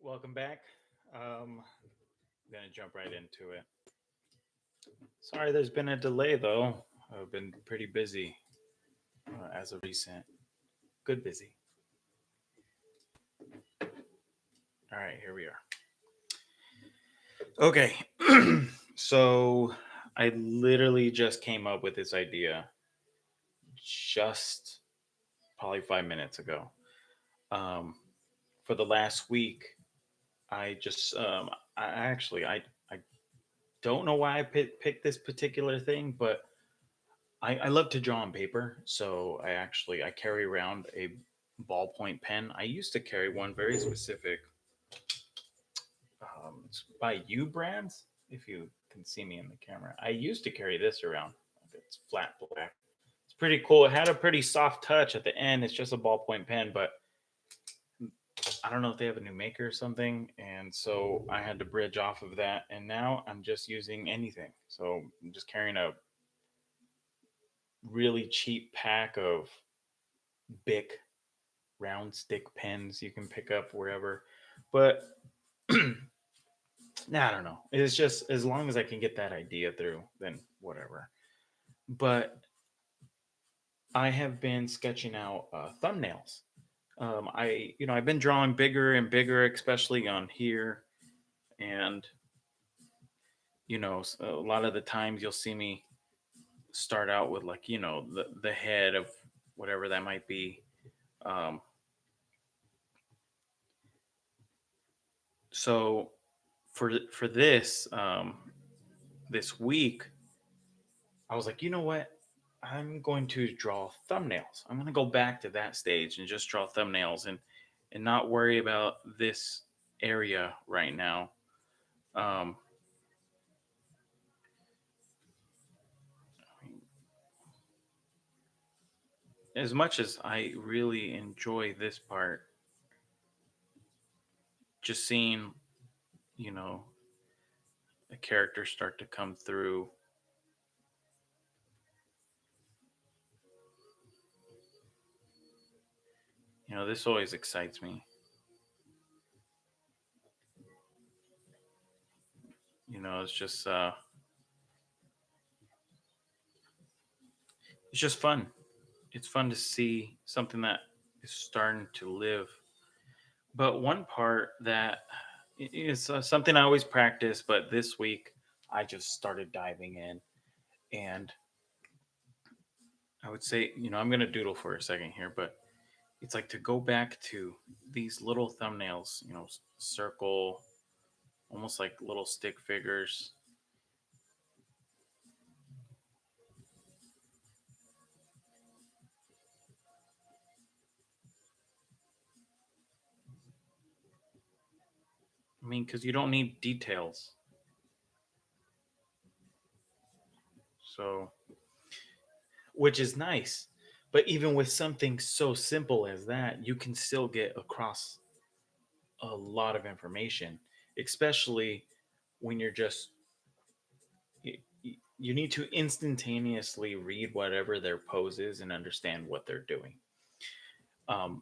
Welcome back. I'm gonna jump right into it. Sorry, there's been a delay though. I've been pretty busy as of recent. Good busy. All right, here we are. Okay, so I literally just came up with this idea just probably 5 minutes ago. Um, for the last week, I just I don't know why I picked this particular thing, but I love to draw on paper, so I carry around a ballpoint pen. I used to carry one very specific. It's by U Brands. If you can see me in the camera, I used to carry this around. It's flat black. It's pretty cool. It had a pretty soft touch at the end. It's just a ballpoint pen, but I don't know if they have a new maker or something. And so I had to bridge off of that, and now I'm just using anything. So I'm just carrying a really cheap pack of Bic round stick pens you can pick up wherever. But nah, I don't know. It's just as long as I can get that idea through, then whatever. But I have been sketching out thumbnails. I've been drawing bigger and bigger, especially on here, and a lot of the times you'll see me start out with like the head of whatever that might be. Um, so for this week, I was like, you know what? I'm going to draw thumbnails. I'm going to go back to that stage and just draw thumbnails and not worry about this area right now. Um, as much as I really enjoy this part, just seeing, you know, a character start to come through. This always excites me. It's just fun. It's fun to see something that is starting to live. But one part that is something I always practice, but this week I just started diving in. And I would say, I'm going to doodle for a second here, but it's like to go back to these little thumbnails, circle, almost like little stick figures. I mean, because you don't need details. So, which is nice. But even with something so simple as that, you can still get across a lot of information, especially when you're just you need to instantaneously read whatever their pose is and understand what they're doing.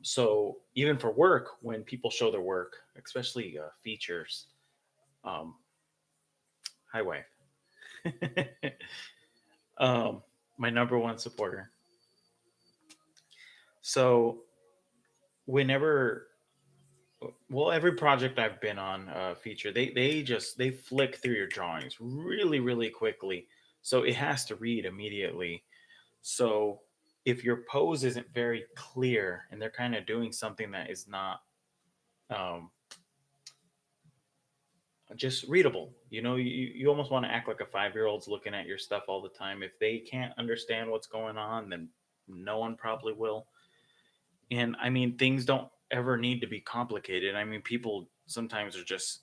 So even for work, when people show their work, especially features, um, hi wife, um, my number one supporter. So whenever well every project I've been on feature they flick through your drawings really really quickly, so it has to read immediately. So if your pose isn't very clear and they're kind of doing something that is not um, just readable, you almost want to act like a 5-year-old's looking at your stuff all the time. If they can't understand what's going on, then no one probably will. And I mean, things don't ever need to be complicated. I mean, people sometimes are just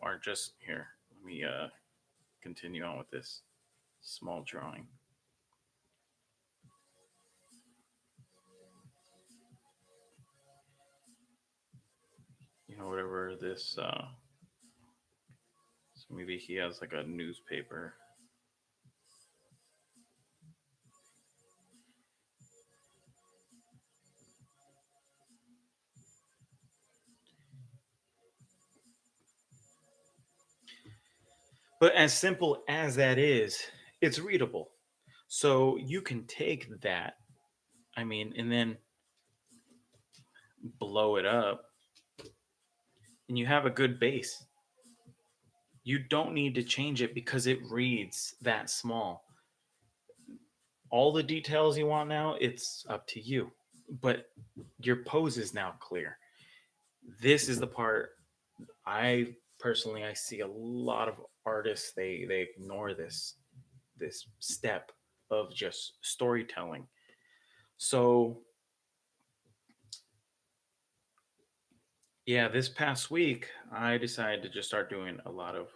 are just here. Let me continue on with this small drawing. Whatever this so maybe he has like a newspaper. But as simple as that is, it's readable. So you can take that, I mean, and then blow it up, and you have a good base. You don't need to change it because it reads that small. All the details you want now, it's up to you. But your pose is now clear. This is the part I personally I see a lot of artists they ignore this step of just storytelling. So yeah, this past week I decided to just start doing a lot of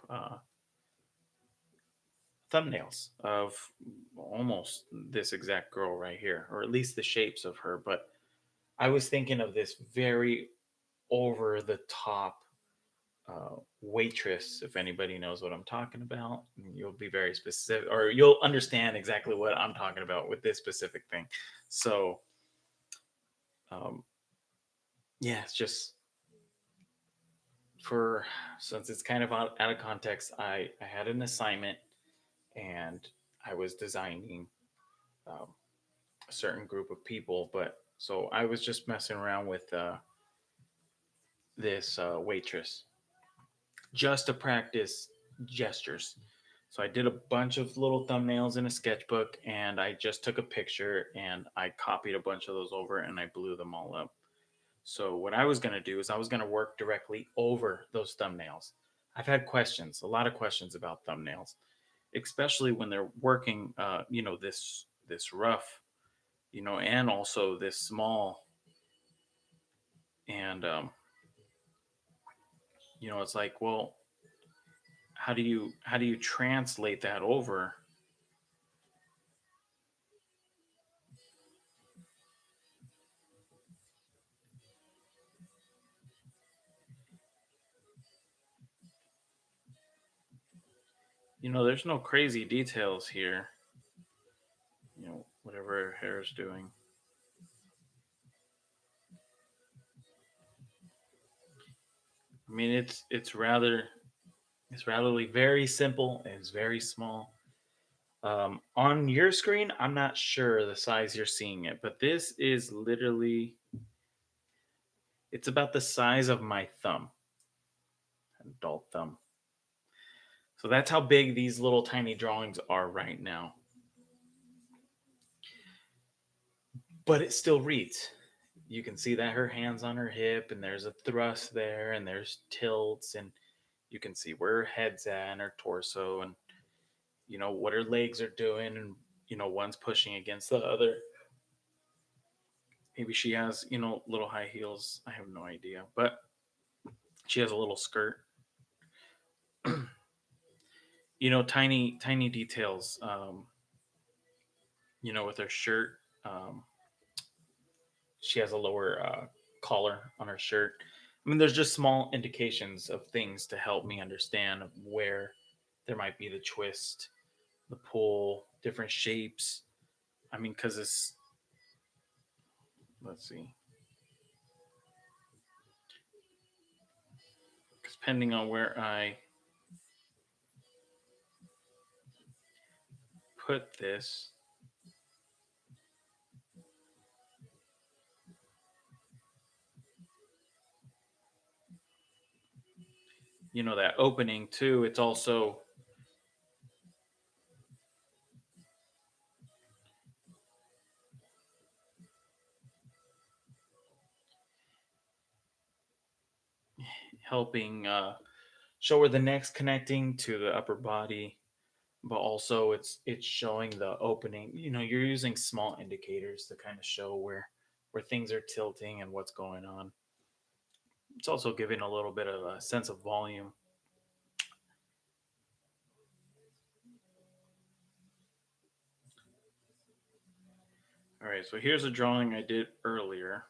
thumbnails of almost this exact girl right here, or at least the shapes of her. But I was thinking of this very over the top waitress. If anybody knows what I'm talking about, you'll be very specific, or you'll understand exactly what I'm talking about with this specific thing. So, um, yeah, it's just for since it's kind of out of context. I had an assignment and I was designing um, a certain group of people, but so I was just messing around with this waitress just to practice gestures. So I did a bunch of little thumbnails in a sketchbook and I just took a picture and I copied a bunch of those over and I blew them all up. So what I was going to do is I was going to work directly over those thumbnails. I've had questions, a lot of questions about thumbnails, especially when they're working this rough, and also this small and it's like, well, how do you translate that over? There's no crazy details here. Whatever her hair is doing. I mean, it's rather very simple and it's very small. On your screen, I'm not sure the size you're seeing it, but this is literally it's about the size of my thumb, adult thumb. So that's how big these little tiny drawings are right now. But it still reads. You can see that her hands on her hip and there's a thrust there and there's tilts and you can see where her head's at and her torso and what her legs are doing and one's pushing against the other. Maybe she has little high heels, I have no idea, but she has a little skirt. Tiny tiny details, with her shirt. She has a lower collar on her shirt. I mean, there's just small indications of things to help me understand where there might be the twist, the pull, different shapes. I mean, because it's, let's see, depending on where I put this, that opening too, it's also helping show where the neck's connecting to the upper body, but also it's showing the opening. You're using small indicators to kind of show where things are tilting and what's going on. It's also giving a little bit of a sense of volume. All right, so here's a drawing I did earlier,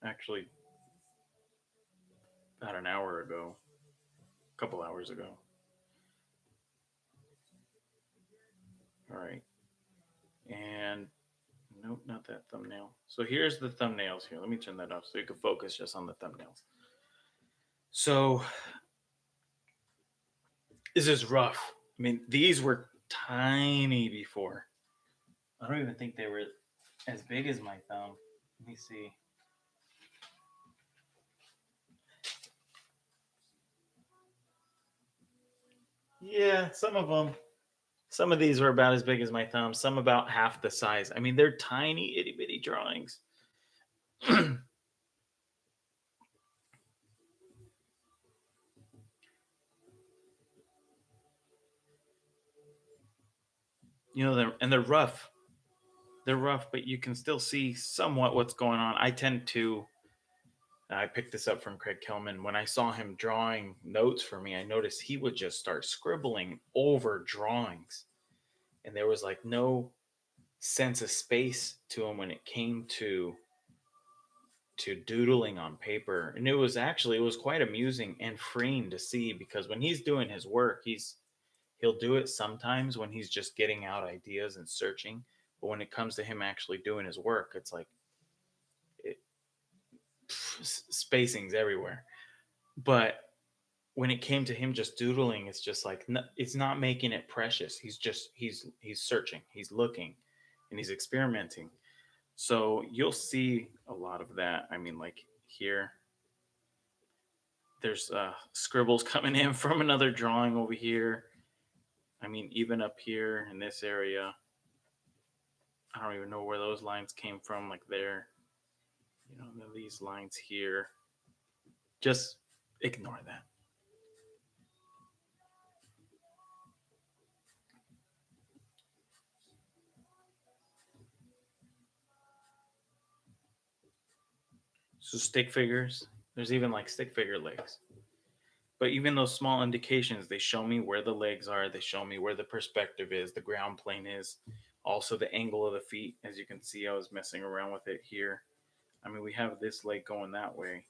actually about an hour ago, a couple hours ago. All right, and nope, not that thumbnail. So here's the thumbnails here. Let me turn that off so you can focus just on the thumbnails. So This is rough. I mean, these were tiny before. I don't even think they were as big as my thumb. Let me see. Yeah, some of them. Some of these were about as big as my thumb. Some about half the size. I mean, they're tiny, itty bitty drawings. They're rough. They're rough, but you can still see somewhat what's going on. I picked this up from Craig Kelman. When I saw him drawing notes for me, I noticed he would just start scribbling over drawings. And there was like no sense of space to him when it came to doodling on paper. And it was quite amusing and freeing to see, because when he's doing his work, he'll do it sometimes when he's just getting out ideas and searching. But when it comes to him actually doing his work, it's like it, spacing's everywhere. But when it came to him just doodling, it's just like it's not making it precious. He's searching, he's looking, and he's experimenting. So you'll see a lot of that. I mean, like here, there's scribbles coming in from another drawing over here. I mean, even up here in this area, I don't even know where those lines came from. Like there, these lines here. Just ignore that. So stick figures. There's even like stick figure legs. But even those small indications, they show me where the legs are. They show me where the perspective is, the ground plane is, also the angle of the feet. As you can see, I was messing around with it here. I mean, we have this leg going that way,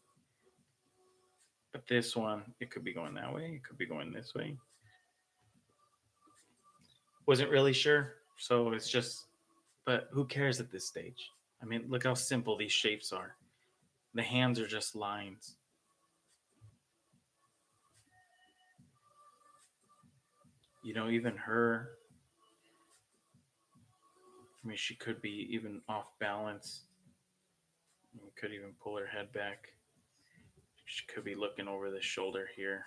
but this one, it could be going that way. It could be going this way. Wasn't really sure. So it's just, but who cares at this stage? I mean, look how simple these shapes are. The hands are just lines. Even her, I mean, she could be even off balance. You could even pull her head back. She could be looking over the shoulder here.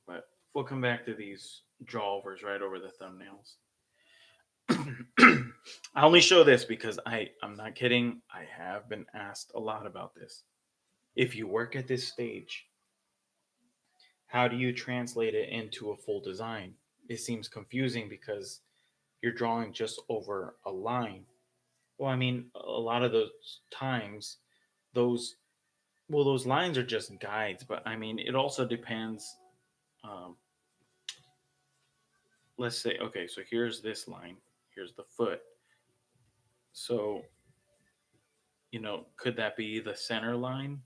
But we'll come back to these drawovers right over the thumbnails. I only show this because I'm not kidding. I have been asked a lot about this. If you work at this stage, how do you translate it into a full design? It seems confusing because you're drawing just over a line. Well, I mean, a lot of those times, those those lines are just guides, but I mean, it also depends. Um, let's say, okay, so here's this line, here's the foot. So, could that be the center line?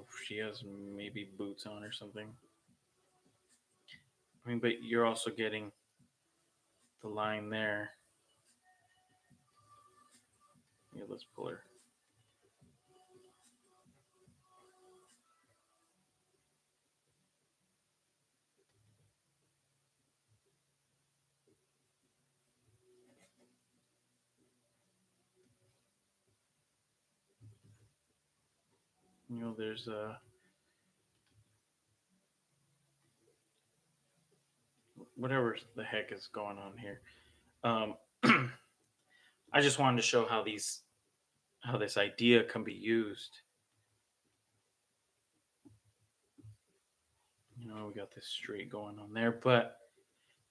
If she has maybe boots on or something. I mean, but you're also getting the line there. Yeah, let's pull her. There's whatever the heck is going on here. Um, I just wanted to show how this idea can be used. We got this street going on there, but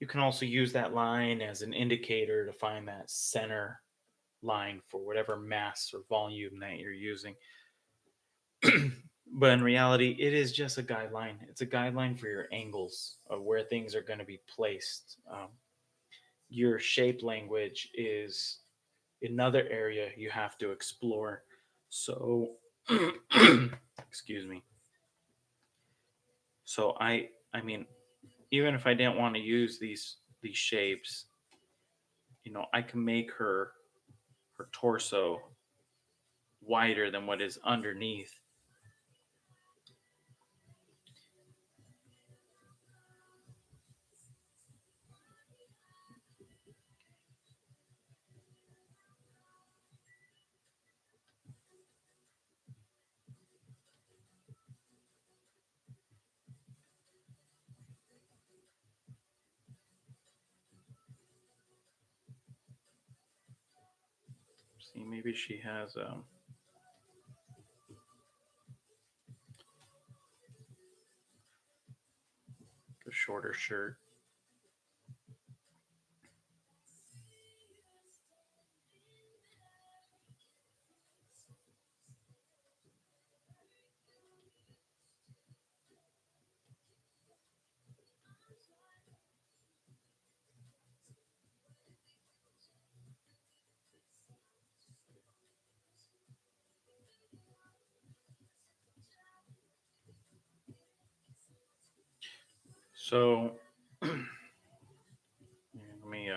you can also use that line as an indicator to find that center line for whatever mass or volume that you're using. But in reality, it is just a guideline. It's a guideline for your angles of where things are going to be placed. Your shape language is another area you have to explore. So, excuse me. So I mean, even if I didn't want to use these these shapes, I can make her torso wider than what is underneath. See, maybe she has a shorter shirt. So let me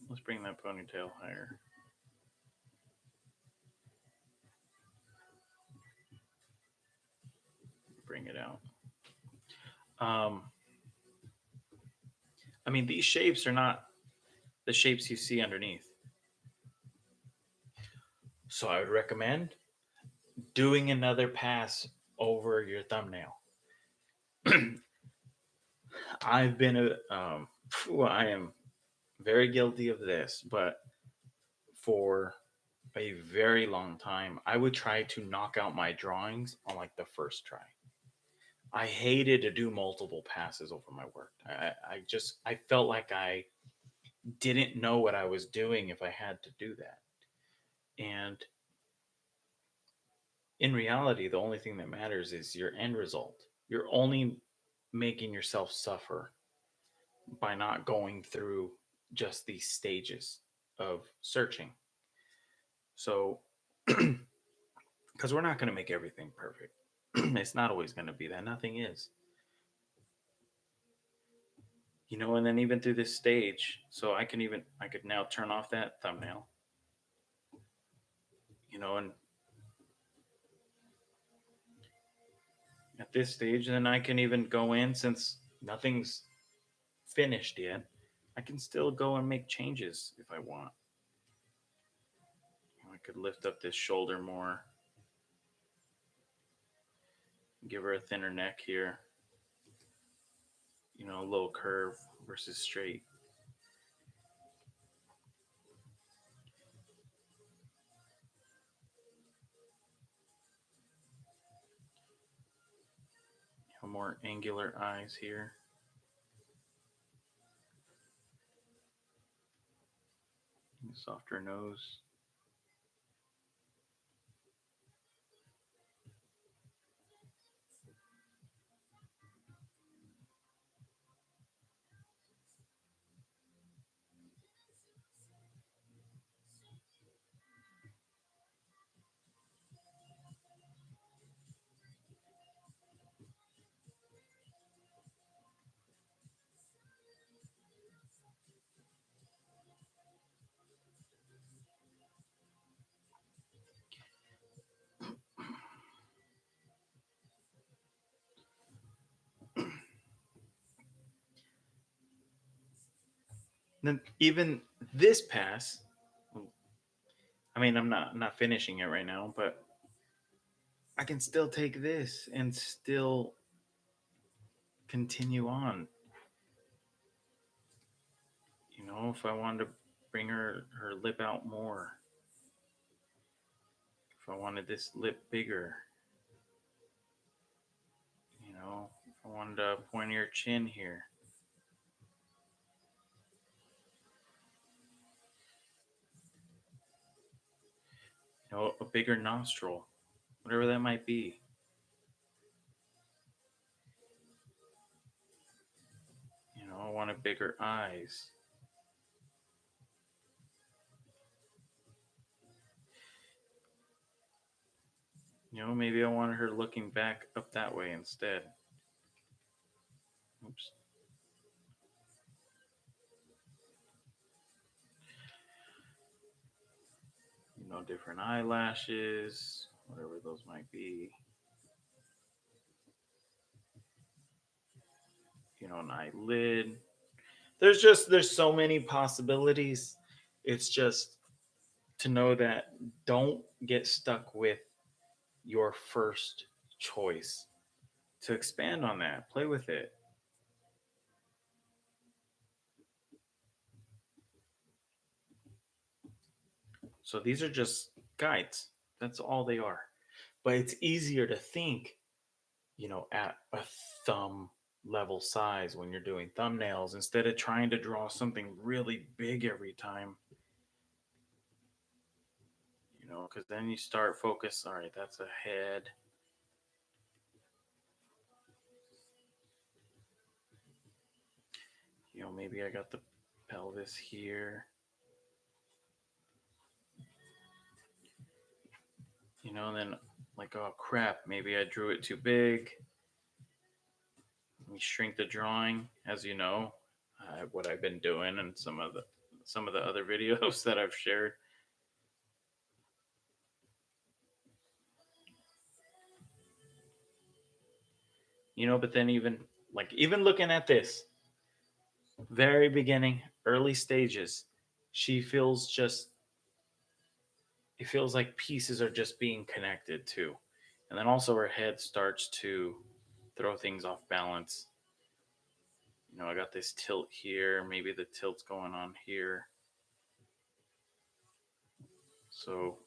let's bring that ponytail higher. Bring it out. Um, I mean, these shapes are not the shapes you see underneath. So I would recommend doing another pass over your thumbnail. I've been I am very guilty of this, but for a very long time, I would try to knock out my drawings on like the first try. I hated to do multiple passes over my work. I felt like I didn't know what I was doing if I had to do that. And in reality, the only thing that matters is your end result. You're only making yourself suffer by not going through just these stages of searching. So, because we're not going to make everything perfect, it's not always going to be that. Nothing is. And then even through this stage, so I could now turn off that thumbnail, and at this stage, then I can even go in since nothing's finished yet. I can still go and make changes if I want. I could lift up this shoulder more, give her a thinner neck here, a little curve versus straight. More angular eyes here. Softer nose. Then even this pass, I mean, I'm not finishing it right now, but I can still take this and still continue on. If I wanted to bring her lip out more, if I wanted this lip bigger, if I wanted a pointier chin here, a bigger nostril, whatever that might be. I wanted bigger eyes. Maybe I wanted her looking back up that way instead. Oops. different eyelashes, whatever those might be, an eyelid. There's so many possibilities. It's just to know that don't get stuck with your first choice. To expand on that, play with it. So these are just guides. That's all they are. But it's easier to think, at a thumb level size when you're doing thumbnails instead of trying to draw something really big every time, because then you start focus. All right, that's a head. Maybe I got the pelvis here. And then like, oh crap, maybe I drew it too big. Let me shrink the drawing, as you know, what I've been doing and some of the other videos that I've shared. But then even looking at this very beginning, early stages, she feels just it feels like pieces are just being connected too. And then also her head starts to throw things off balance. I got this tilt here. Maybe the tilt's going on here. So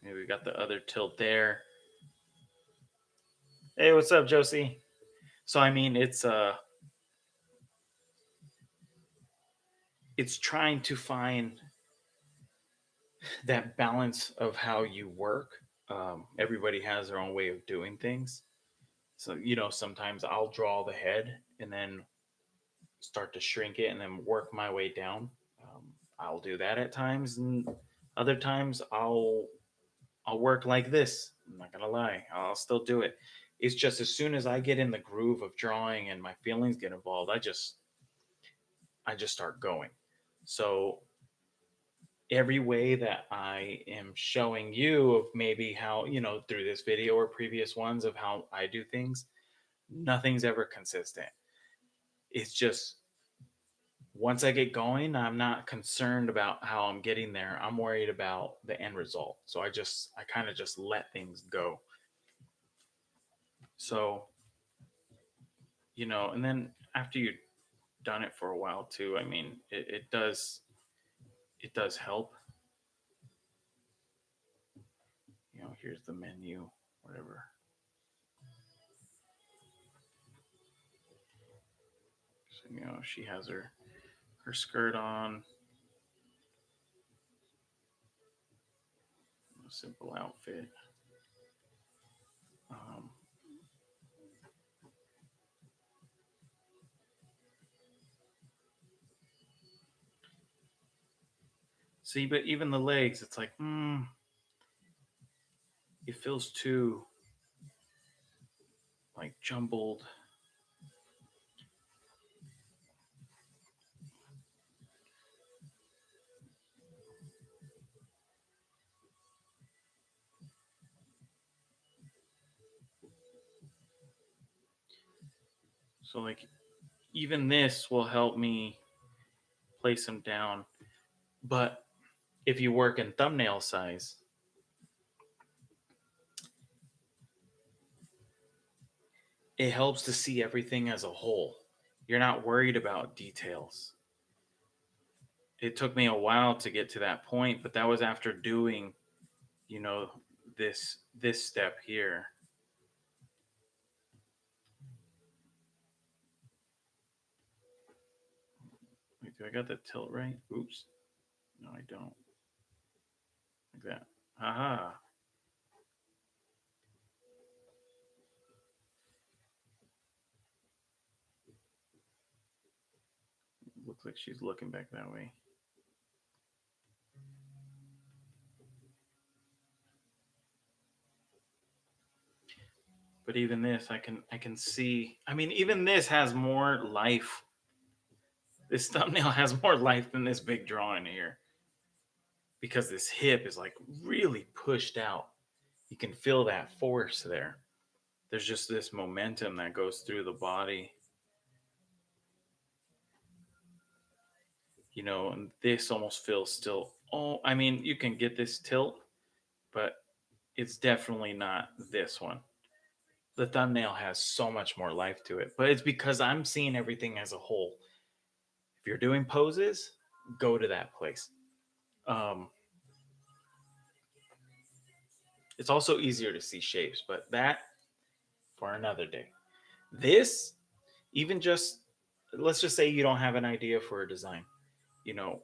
maybe we got the other tilt there. Hey, what's up, Josie? So I mean, it's trying to find that balance of how you work. Everybody has their own way of doing things. So, sometimes I'll draw the head and then start to shrink it and then work my way down. Um, I'll do that at times, and other times I'll work like this. I'm not gonna lie, I'll still do it. It's just as soon as I get in the groove of drawing and my feelings get involved, I just start going. So every way that I am showing you of maybe how, through this video or previous ones of how I do things, nothing's ever consistent. It's just once I get going, I'm not concerned about how I'm getting there. I'm worried about the end result. So I kind of just let things go. So, and then after you've done it for a while too, I mean, it does help. Here's the menu, whatever. So, she has her skirt on, a simple outfit. Um, See, but even the legs, it's like, it feels too like jumbled. So like, even this will help me place them down. But if you work in thumbnail size, it helps to see everything as a whole. You're not worried about details. It took me a while to get to that point, but that was after doing, you know, this step here. Wait, do I got the tilt right? Oops. No, I don't. Like that. Aha. Looks like she's looking back that way. But even this, I can see. I mean, even this has more life. This thumbnail has more life than this big drawing here. because this hip is like really pushed out. You can feel that force there. There's just this momentum that goes through the body, and this almost feels still. Oh, I mean, you can get this tilt, but it's definitely not this one. The thumbnail has so much more life to it, but it's because I'm seeing everything as a whole. If you're doing poses, go to that place. Um, it's also easier to see shapes, but that for another day. This, even just, let's just say you don't have an idea for a design, you know,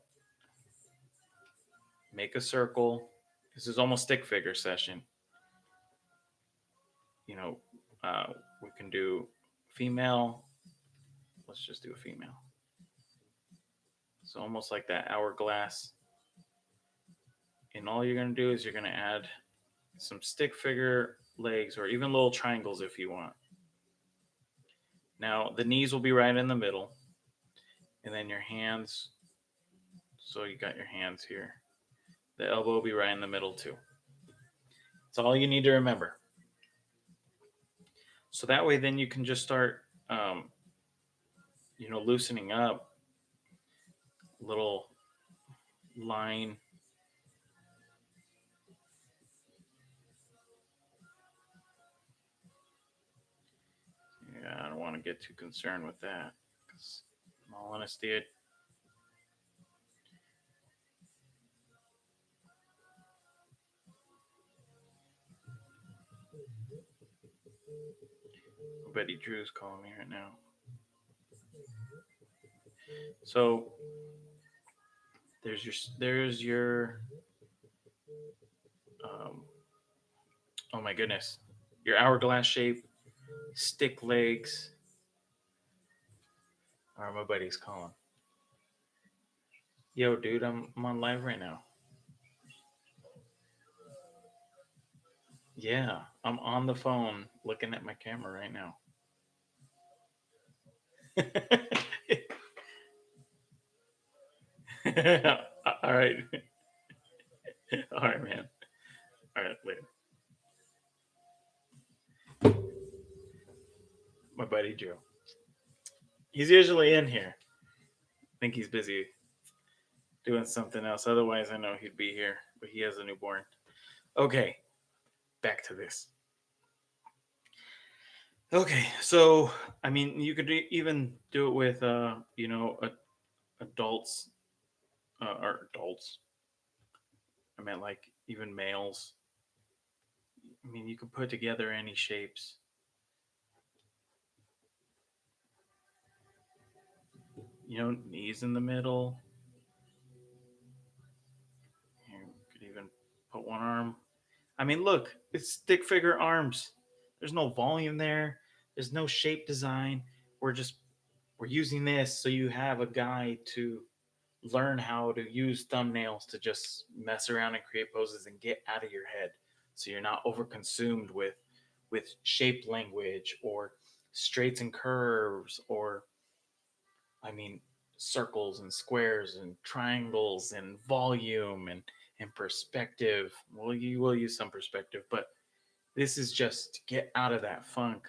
make a circle. This is almost stick figure session. You know, uh, we can do female. Let's just do a female. So almost like that hourglass. And all you're going to do is you're going to add some stick figure legs or even little triangles if you want. Now the knees will be right in the middle, and then your hands. So you got your hands here. The elbow will be right in the middle too. That's all you need to remember. So that way, then you can just start, loosening up little line. Yeah, I don't want to get too concerned with that because, in all honesty, Betty Drew's calling me right now. So there's your um, oh my goodness, your hourglass shape, stick legs. All right, my buddy's calling. Yo, dude, I'm on live right now. Yeah, I'm on the phone looking at my camera right now. All right, all right, man. All right, later. My buddy Joe. He's usually in here. I think he's busy doing something else. Otherwise, I know he'd be here, but he has a newborn. Okay, back to this. Okay, so I mean, you could even do it with, adults, or adults. I meant like even males. I mean, you can put together any shapes. Knees in the middle. You could even put one arm. I mean, look, it's stick figure arms. There's no volume there. There's no shape design. We're just we're using this so you have a guide to learn how to use thumbnails to just mess around and create poses and get out of your head. So you're not overconsumed with shape language or straights and curves or, I mean, circles and squares and triangles and volume and perspective. Well, you will use some perspective, but this is just to get out of that funk.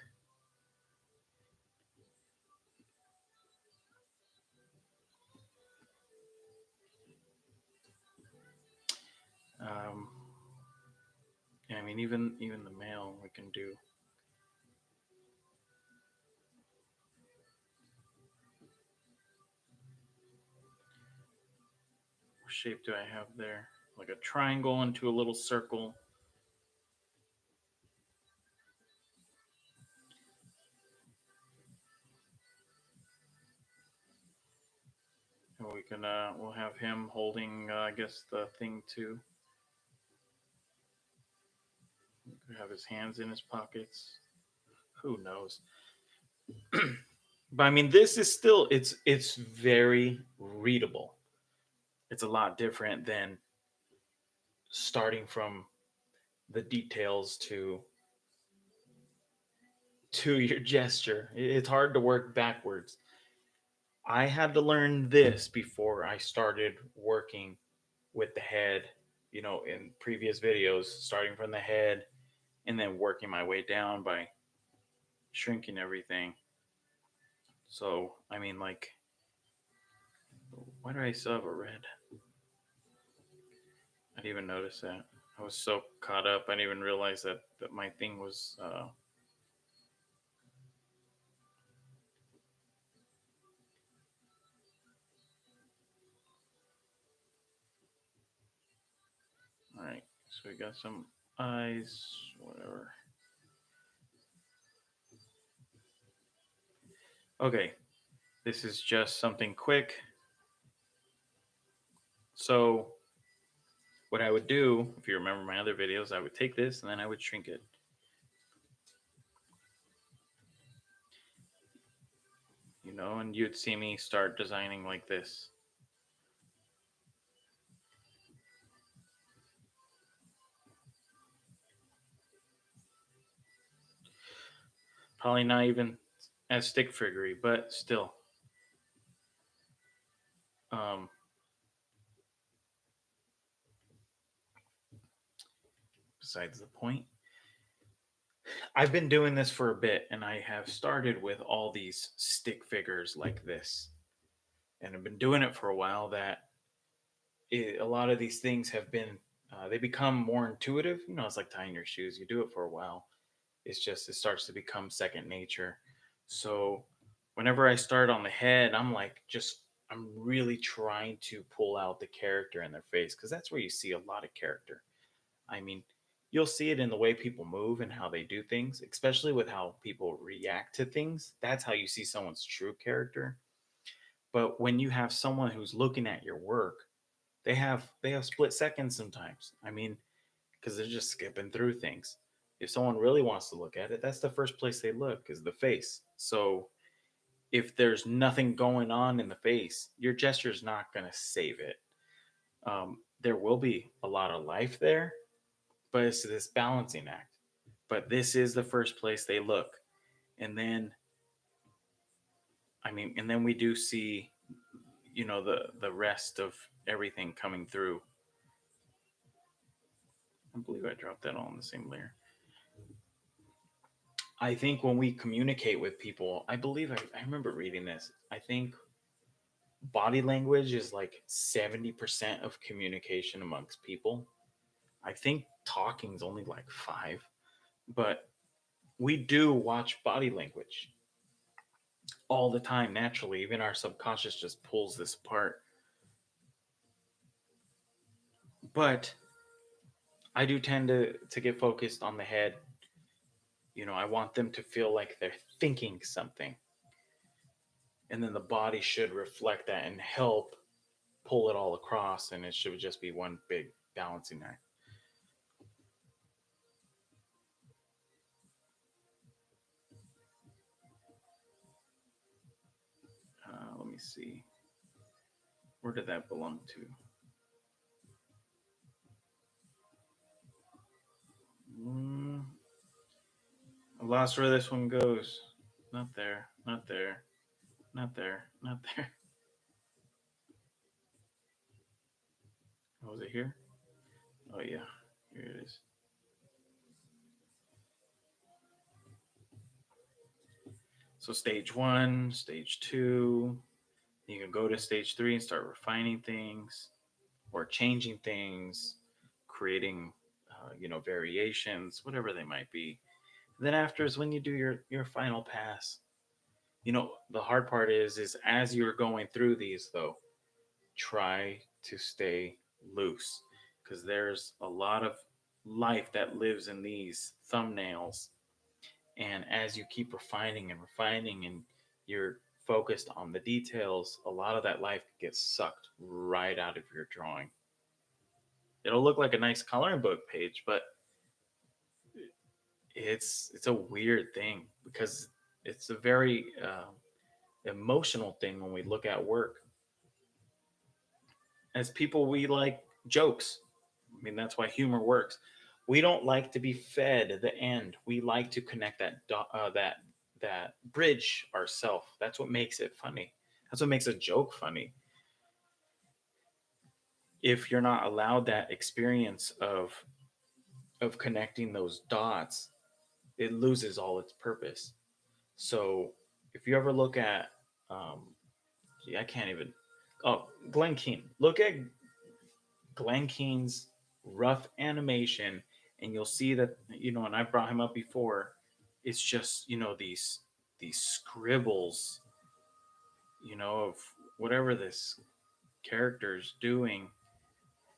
Um, yeah, I mean, even the male we can do. What shape do I have there? Like a triangle into a little circle. And we'll have him holding, I guess, the thing too. Have his hands in his pockets. Who knows? But I mean, this is still it's very readable. It's a lot different than starting from the details to your gesture. It's hard to work backwards. I had to learn this before I started working with the head in previous videos, starting from the head and then working my way down by shrinking everything. So, I mean, like, why do I still have a red? I didn't even notice that. I was so caught up, I didn't even realize that my thing was. All right, so we got some eyes, whatever. Okay, this is just something quick. So, what I would do, if you remember my other videos, I would take this and then I would shrink it. And you'd see me start designing like this. Probably not even as stick figurey, but still. Um, Besides the point, I've been doing this for a bit, and I have started with all these stick figures like this, and I've been doing it for a while. A lot of these things have been they become more intuitive. It's like tying your shoes. You do it for a while, it starts to become second nature. So whenever I start on the head, I'm really trying to pull out the character in their face, because that's where you see a lot of character. I mean, you'll see it in the way people move and how they do things, especially with how people react to things. That's how you see someone's true character. But when you have someone who's looking at your work, they have split seconds sometimes. I mean, because they're just skipping through things. If someone really wants to look at it, that's the first place they look, is the face. So if there's nothing going on in the face, your gesture is not going to save it. There will be a lot of life there, but it's this balancing act. But this is the first place they look. And then, and then we do see, the rest of everything coming through. I believe I dropped that all in the same layer. I think when we communicate with people, I remember reading this. I think body language is like 70% of communication amongst people. I think talking is only like 5, but we do watch body language all the time naturally. Even our subconscious just pulls this apart. But I do tend to get focused on the head. I want them to feel like they're thinking something, and then the body should reflect that and help pull it all across, and it should just be one big balancing act. Let me see. Where did that belong to? Mm, I lost where this one goes. Not there. Not there. Not there. Not there. Oh, was it here? Oh yeah, here it is. So stage one, stage two. You can go to stage three and start refining things or changing things, creating, variations, whatever they might be. And then after is when you do your final pass. The hard part is as you're going through these though, try to stay loose, because there's a lot of life that lives in these thumbnails. And as you keep refining and refining and you're focused on the details, a lot of that life gets sucked right out of your drawing. It'll look like a nice coloring book page, but it's a weird thing, because it's a very emotional thing when we look at work. As people, we like jokes. I mean, that's why humor works. We don't like to be fed the end. We like to connect that bridge ourself. That's what makes it funny. That's what makes a joke funny. if you're not allowed that experience of connecting those dots, it loses all its purpose. So if you ever look at, um, gee, I can't even. Oh, Glen Keane. Look at Glen Keane's rough animation, and you'll see that, and I've brought him up before. It's just these scribbles, of whatever this character's doing.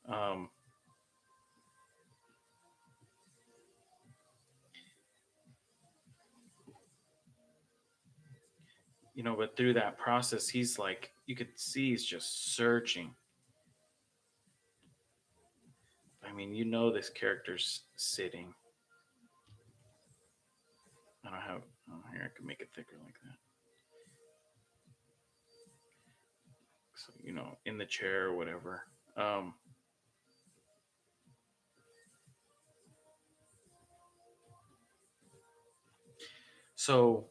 Um, but through that process, he's like, you could see he's just searching. I mean, this character's sitting. I don't have. Oh, here I can make it thicker like that. So in the chair or whatever. Um, so,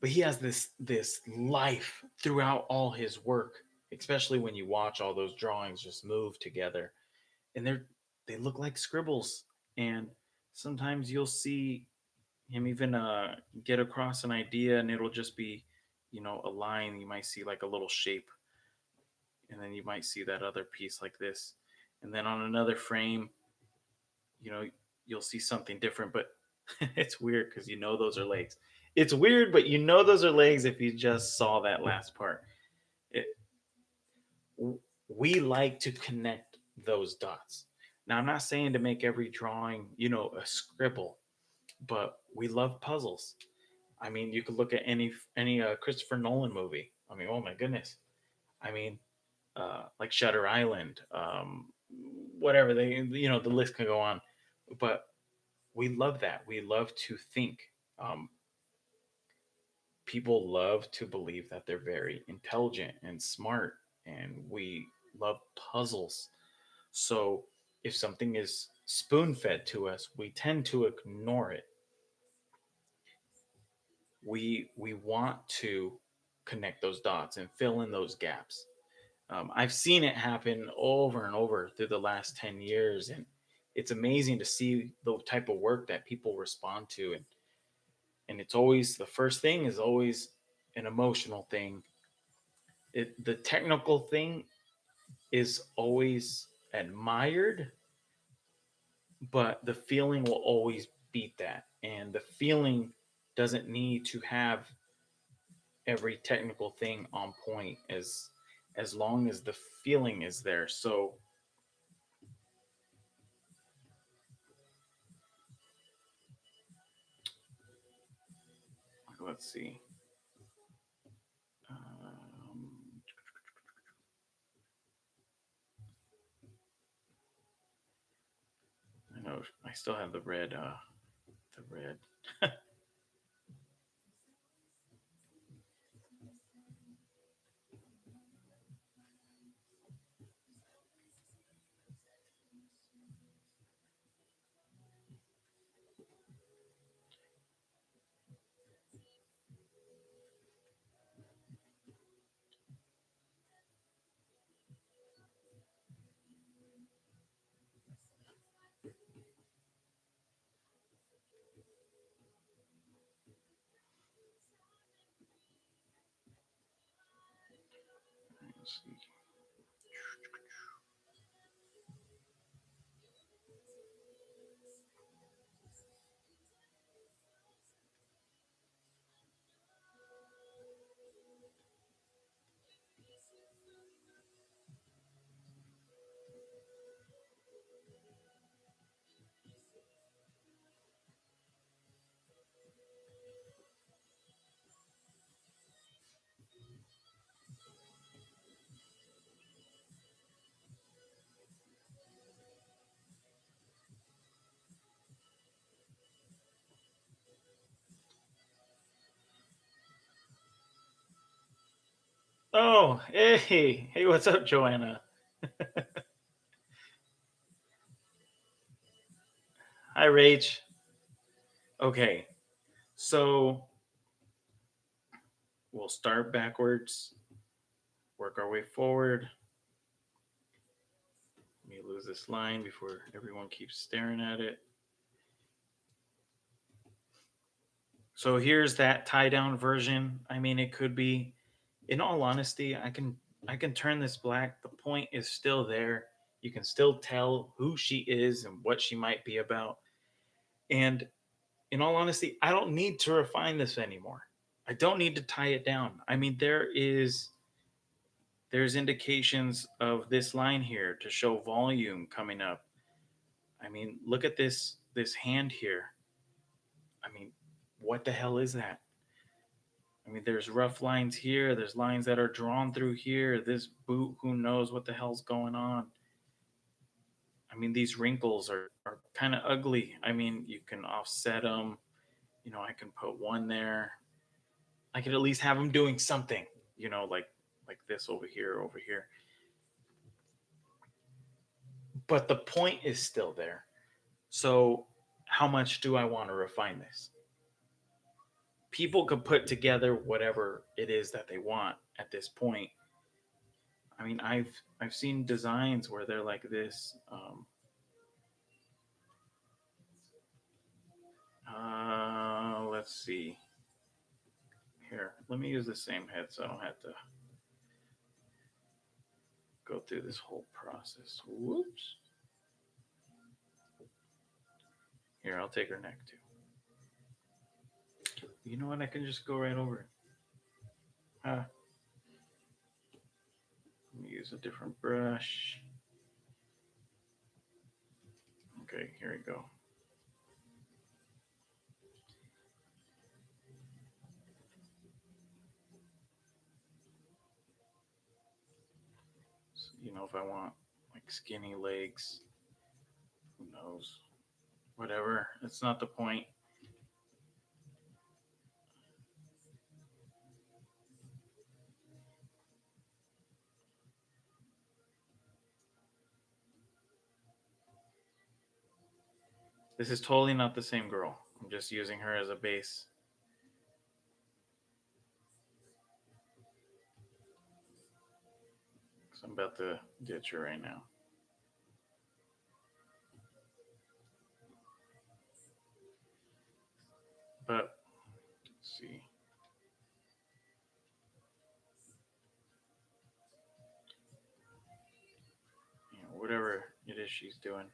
but he has this life throughout all his work, especially when you watch all those drawings just move together, and they look like scribbles. And sometimes you'll see him even get across an idea, and it'll just be a line. You might see like a little shape, and then you might see that other piece like this, and then on another frame, you know you'll see something different. But it's weird because those are legs. It's weird, but those are legs if you just saw that last part. it, we like to connect those dots. Now, I'm not saying to make every drawing a scribble, but we love puzzles. I mean, you could look at any Christopher Nolan movie. I mean, oh my goodness. I mean, like Shutter Island, whatever, the list can go on. But we love that. We love to think. Um, People love to believe that they're very intelligent and smart, and we love puzzles. So if something is spoon fed to us, we tend to ignore it. We want to connect those dots and fill in those gaps. I've seen it happen over and over through the last 10 years, and it's amazing to see the type of work that people respond to. And it's always, the first thing is always an emotional thing. The technical thing is always admired, but the feeling will always beat that. And the feeling doesn't need to have every technical thing on point, as long as the feeling is there. So let's see. Um, I know I still have the red. The red. Let's see. Oh, hey, what's up, Joanna? Hi, Rach. Okay, so we'll start backwards, work our way forward. Let me lose this line before everyone keeps staring at it. So here's that tie down version. I mean, it could be, in all honesty, I can turn this black. The point is still there. You can still tell who she is and what she might be about. And in all honesty, I don't need to refine this anymore. I don't need to tie it down. I mean, there's indications of this line here to show volume coming up. I mean, look at this hand here. I mean, what the hell is that? I mean, there's rough lines here. There's lines that are drawn through here. This boot, who knows what the hell's going on? I mean, these wrinkles are kind of ugly. I mean, you can offset them. I can put one there. I could at least have them doing something. Like this over here, over here. But the point is still there. So, how much do I want to refine this? People could put together whatever it is that they want at this point. I mean, I've seen designs where they're like this. Let's see. Here, let me use the same head so I don't have to go through this whole process. Whoops. Here, I'll take her neck too. You know what? I can just go right over it. Let me use a different brush. Okay, here we go. So, if I want like skinny legs, who knows? Whatever. It's not the point. This is totally not the same girl. I'm just using her as a base. So I'm about to ditch her right now. But let's see. Whatever it is she's doing.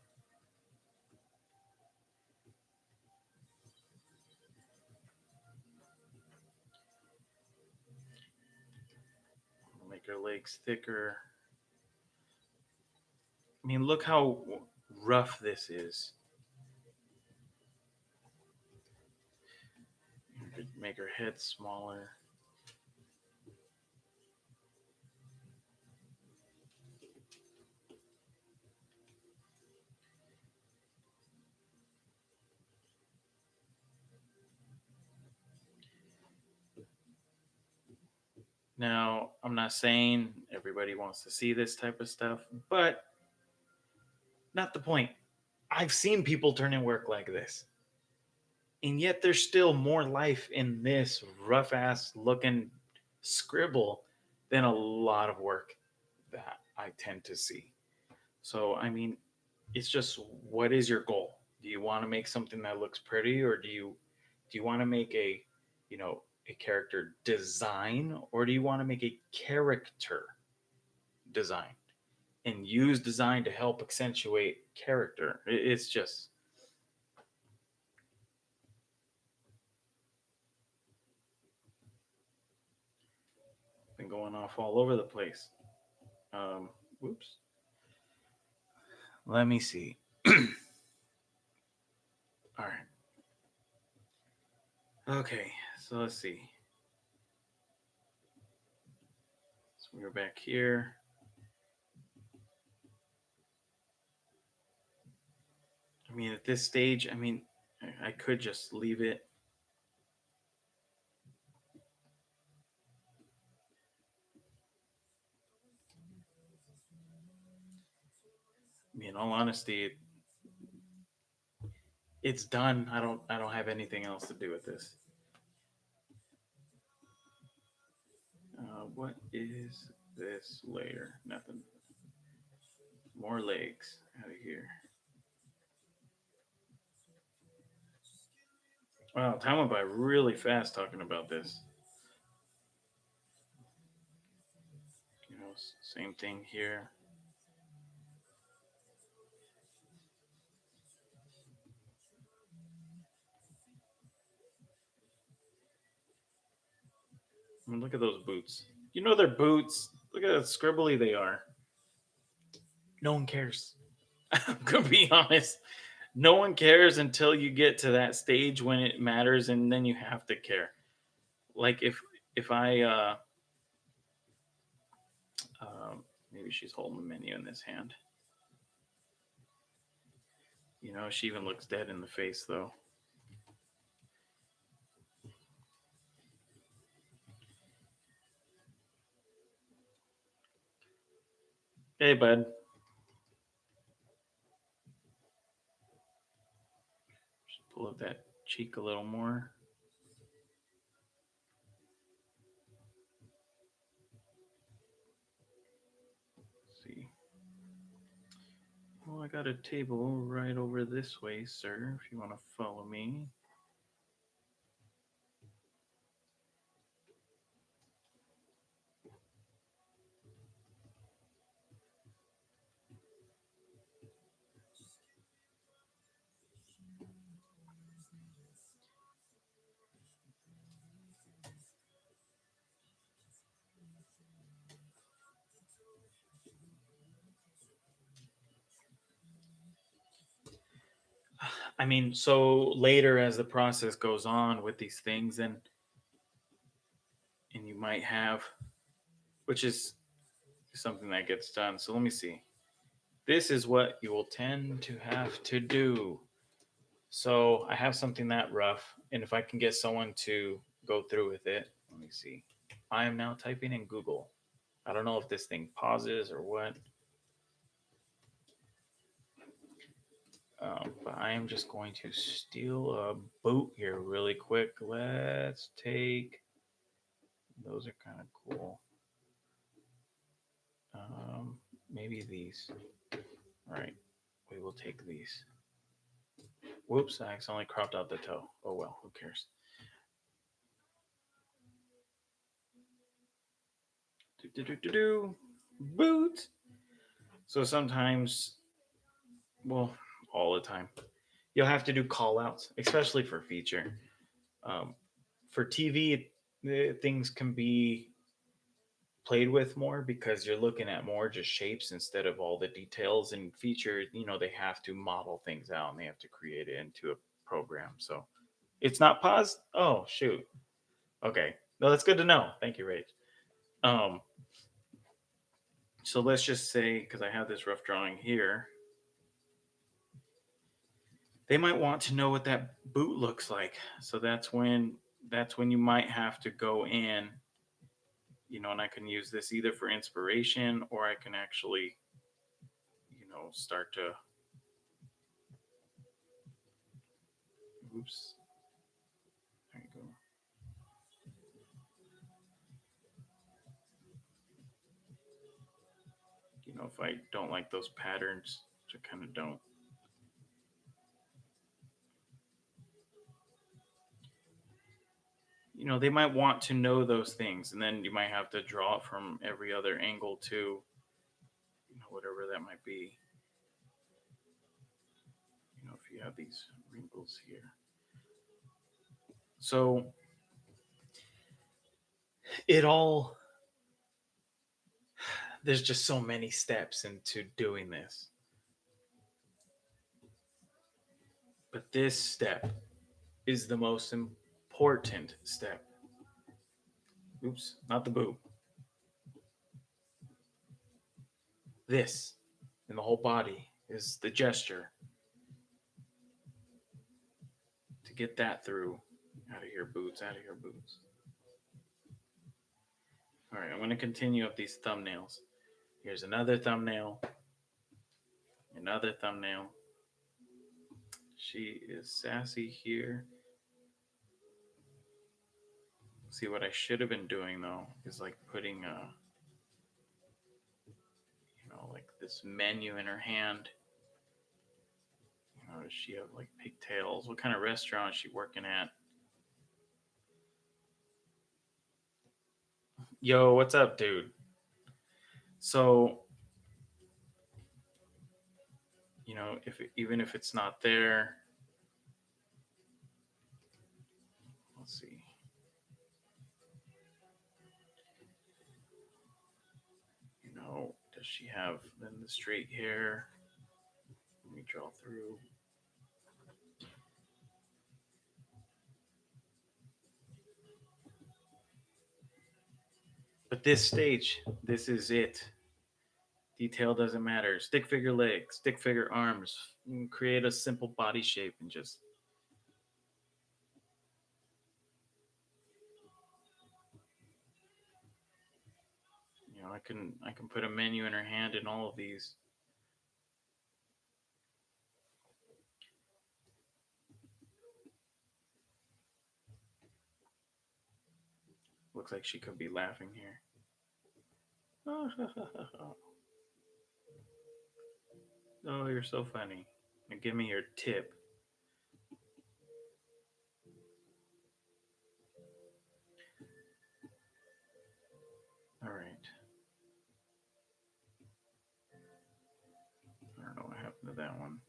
I'll make her legs thicker. I mean, look how rough this is. Make her head smaller. Now, I'm not saying everybody wants to see this type of stuff, but not the point. I've seen people turn in work like this. And yet there's still more life in this rough ass looking scribble than a lot of work that I tend to see. So, I mean, it's just, what is your goal? Do you want to make something that looks pretty, or do you want to make a character design, or do you want to make a character design and use design to help accentuate character? It's just, been going off all over the place. Whoops. Let me see. All right. Okay, so let's see. So we're back here. I mean, at this stage, I mean, I could just leave it. I mean, in all honesty, it's done. I don't have anything else to do with this. What is this layer? Nothing. More legs out of here. Wow, time went by really fast talking about this. Same thing here. I mean, look at those boots. They're boots. Look at how scribbly they are. No one cares. I'm gonna be honest. No one cares until you get to that stage when it matters, and then you have to care. Like if I maybe she's holding the menu in this hand. She even looks dead in the face though. Hey, bud. Just pull up that cheek a little more. Let's see. Well, I got a table right over this way, sir. If you want to follow me. I mean, so later as the process goes on with these things, and you might have, which is something that gets done. So let me see. This is what you will tend to have to do. So I have something that rough, and if I can get someone to go through with it, let me see. I am now typing in Google. I don't know if this thing pauses or what, but I am just going to steal a boot here really quick. Let's take. Those are kind of cool. Um, Maybe these. All right, we will take these. Whoops, I accidentally cropped out the toe. Oh well, who cares? Do do do do do. Boot. So sometimes, well, all the time, you'll have to do call outs, especially for feature. Um, for TV, things can be played with more because you're looking at more just shapes instead of all the details. And feature, they have to model things out and they have to create it into a program. So it's not paused. Oh shoot. Okay. No, that's good to know. Thank you, Rach. Um, so let's just say, because I have this rough drawing here, they might want to know what that boot looks like. So that's when you might have to go in, and I can use this either for inspiration or I can actually, start to. Oops. There you go. If I don't like those patterns, which I kind of don't. They might want to know those things, and then you might have to draw it from every other angle too, whatever that might be. If you have these wrinkles here. So it all, there's just so many steps into doing this. But this step is the most important step. Oops, not the boob. This in the whole body is the gesture to get that through. Out of here, boots. Out of here, boots. All right, I'm going to continue up these thumbnails. Here's another thumbnail. Another thumbnail. She is sassy here. See, what I should have been doing though is like putting like this menu in her hand. Does she have like pigtails? What kind of restaurant is she working at? Yo, what's up, dude? So, if even if it's not there, let's see. Does she have then the straight hair? Let me draw through. But this stage, this is it. Detail doesn't matter. Stick figure legs, stick figure arms. Create a simple body shape and just I can put a menu in her hand in all of these. Looks like she could be laughing here. Oh, you're so funny. Now give me your tip. All right. I don't know what happened to that one.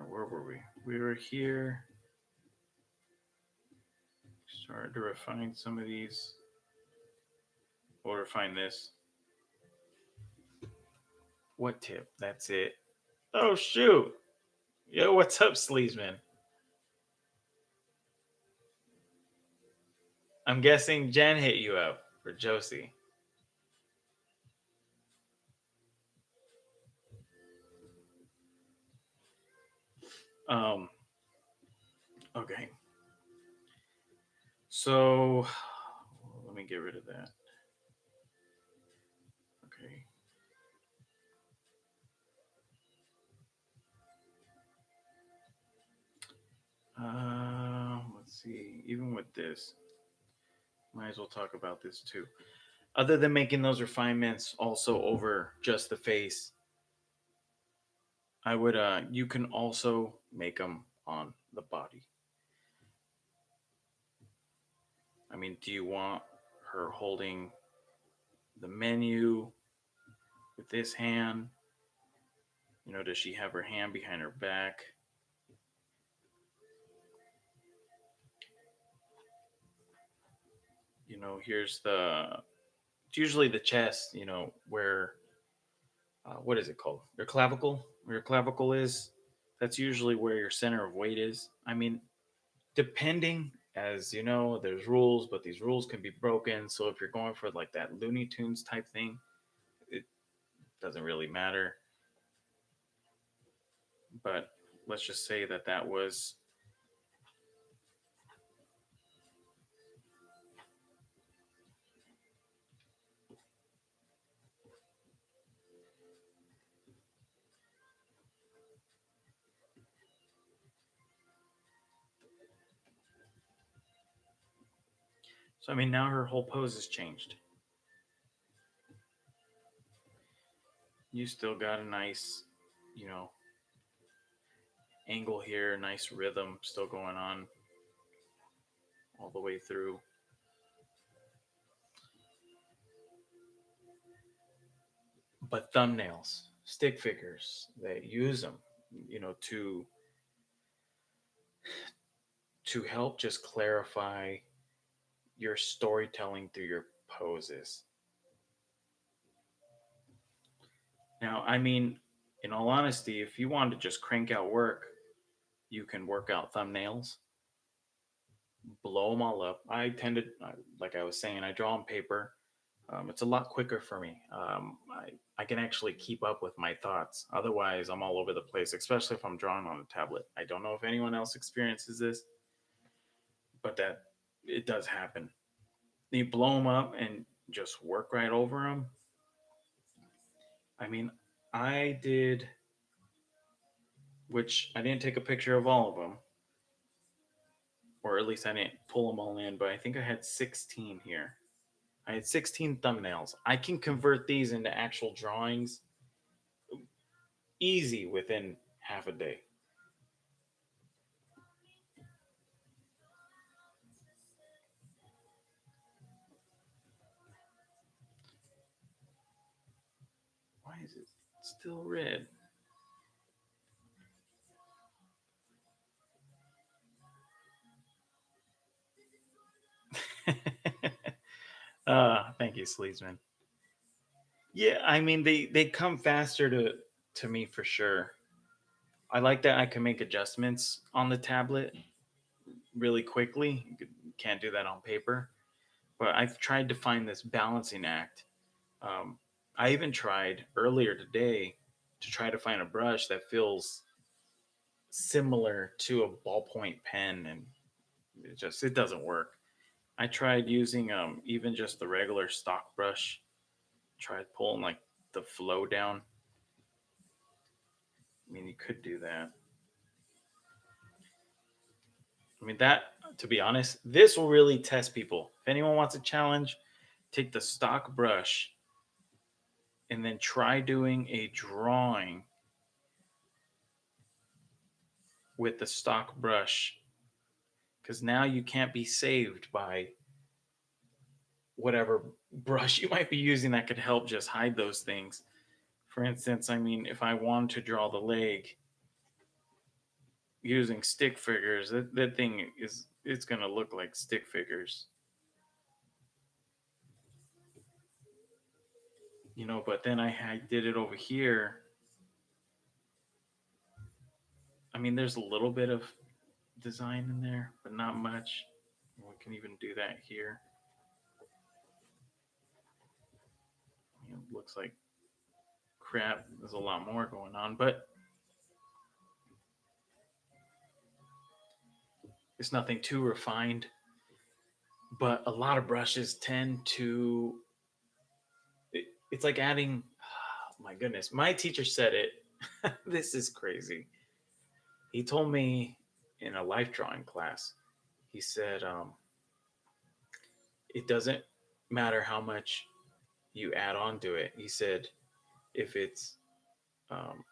Where were we? We were here. Started to refine some of these. We'll refine this. What tip? That's it. Oh shoot. Yo, what's up, Sleazeman? I'm guessing Jen hit you up for Josie. Um. Okay. So let me get rid of that. Okay. Let's see. Even with this, might as well talk about this too. Other than making those refinements also over just the face, I would you can also make them on the body. I mean, do you want her holding the menu with this hand? Does she have her hand behind her back? Here's it's usually the chest, where what is it called? Your clavicle, where your clavicle is. That's usually where your center of weight is. I mean, depending, as you know, there's rules, but these rules can be broken. So if you're going for like that Looney Tunes type thing, it doesn't really matter. But let's just say that was. So I mean, now her whole pose has changed. You still got a nice, you know, angle here, nice rhythm still going on all the way through. But thumbnails, stick figures, they use them, to help just clarify your storytelling through your poses. Now, I mean, in all honesty, if you want to just crank out work, you can work out thumbnails, blow them all up. I tend to, like I was saying, I draw on paper. It's a lot quicker for me. I can actually keep up with my thoughts. Otherwise, I'm all over the place, especially if I'm drawing on a tablet. I don't know if anyone else experiences this, but that it does happen. You blow them up and just work right over them. I mean, I did, which I didn't take a picture of all of them, or at least I didn't pull them all in, but I think I had 16 here. I had 16 thumbnails. I can convert these into actual drawings easy within half a day. Why is it still red? Thank you, Sleesman. Yeah, I mean they come faster to me for sure. I like that I can make adjustments on the tablet really quickly. Can't do that on paper. But I've tried to find this balancing act. Um, I even tried earlier today to try to find a brush that feels similar to a ballpoint pen, and it doesn't work. I tried using even just the regular stock brush. Tried pulling like the flow down. I mean, you could do that. I mean, that, to be honest, this will really test people. If anyone wants a challenge, take the stock brush and then try doing a drawing with the stock brush, because now you can't be saved by whatever brush you might be using that could help just hide those things. For instance, I mean, if I wanted to draw the leg using stick figures, that thing is it's gonna look like stick figures, you know. But then I did it over here. I mean, there's a little bit of design in there, but not much. We can even do that here. You know, looks like crap. There's a lot more going on, but it's nothing too refined. But a lot of brushes tend to. It's like adding. Oh my goodness, my teacher said it. This is crazy. He told me in a life drawing class. He said, it doesn't matter how much you add on to it. He said, if it's um,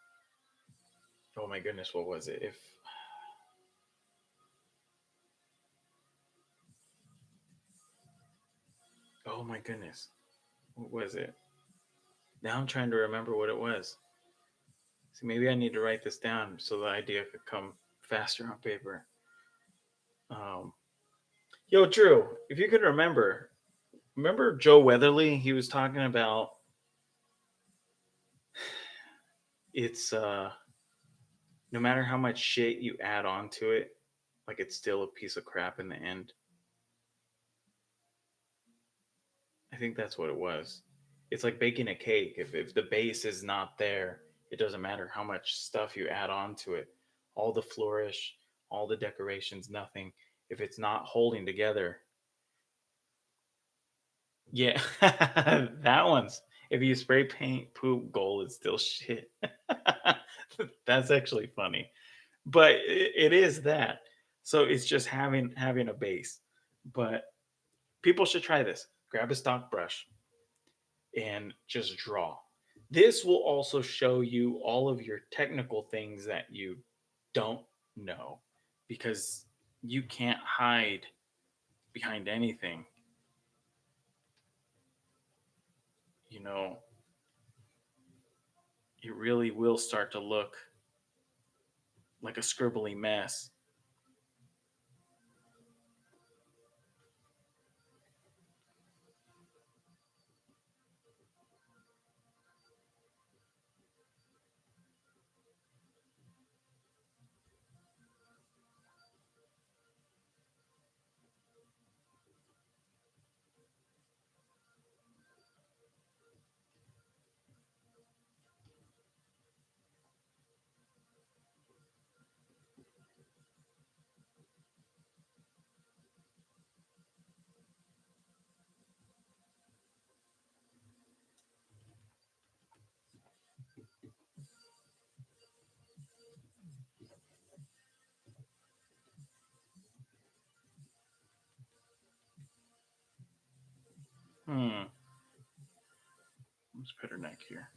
oh my goodness, what was it? If oh my goodness, what was it? Now I'm trying to remember what it was. See, maybe I need to write this down so the idea could come faster on paper. Um, Yo, Drew, if you could remember Joe Weatherly? He was talking about it's no matter how much shit you add on to it, like it's still a piece of crap in the end. I think that's what it was. It's like baking a cake. If the base is not there, it doesn't matter how much stuff you add on to it. All the flourish, all the decorations, nothing. If it's not holding together, yeah, that one's. If you spray paint poop gold, it's still shit. That's actually funny, but it is that. So it's just having a base. But people should try this. Grab a stock brush, and just draw. This will also show you all of your technical things that you don't know, because you can't hide behind anything. You know, it really will start to look like a scribbly mess. Let's put her neck here.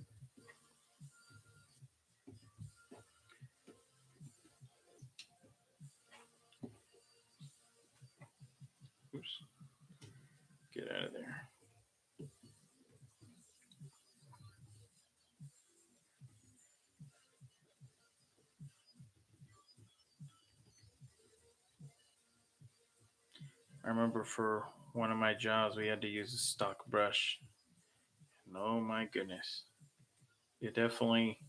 Oops. Get out of there. I remember for one of my jobs, we had to use a stock brush. And oh my goodness. It definitely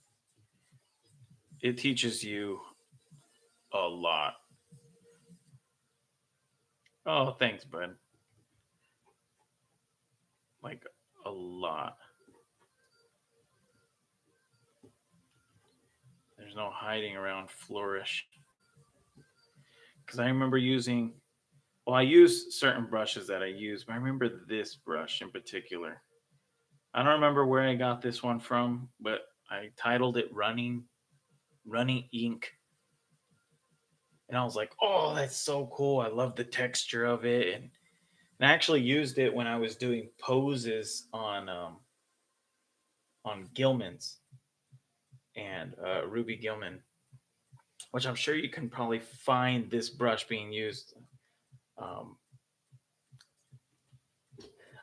it teaches you a lot. Oh, thanks, bud. Like a lot. There's no hiding around flourish. Because I remember using, well, I use certain brushes that I use, but I remember this brush in particular. I don't remember where I got this one from, but I titled it Running Ink. And I was like, oh, that's so cool. I love the texture of it. And I actually used it when I was doing poses on Gilman's and Ruby Gilman, which I'm sure you can probably find this brush being used. Um,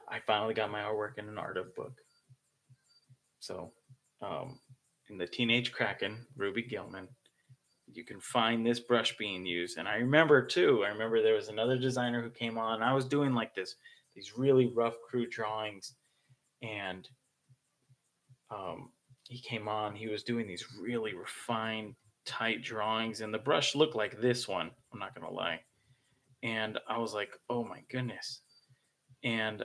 I finally got my artwork in an art of book. So, um, in the Teenage Kraken, Ruby Gilman, you can find this brush being used. And I remember too, I remember there was another designer who came on. I was doing like these really rough crew drawings, and he came on. He was doing these really refined, tight drawings, and the brush looked like this one. I'm not gonna lie. And I was like, oh my goodness. And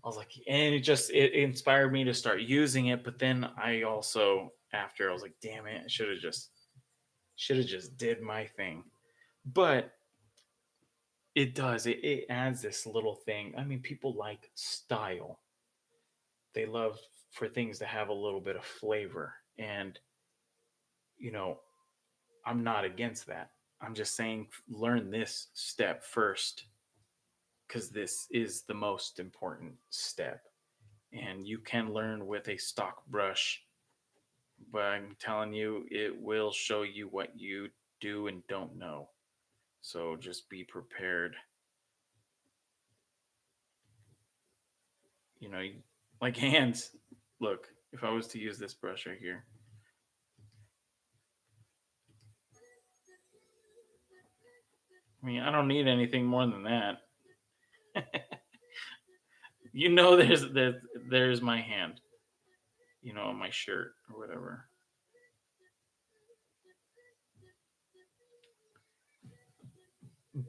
I was like, and it inspired me to start using it. But then I also after I was like, damn it, I should have just did my thing. But it adds this little thing. I mean, people like style. They love for things to have a little bit of flavor. And you know, I'm not against that. I'm just saying learn this step first because this is the most important step. And you can learn with a stock brush, but I'm telling you, it will show you what you do and don't know. So just be prepared. You know, like hands. Look, if I was to use this brush right here, I mean, I don't need anything more than that. You know, there's my hand. You know, on my shirt or whatever.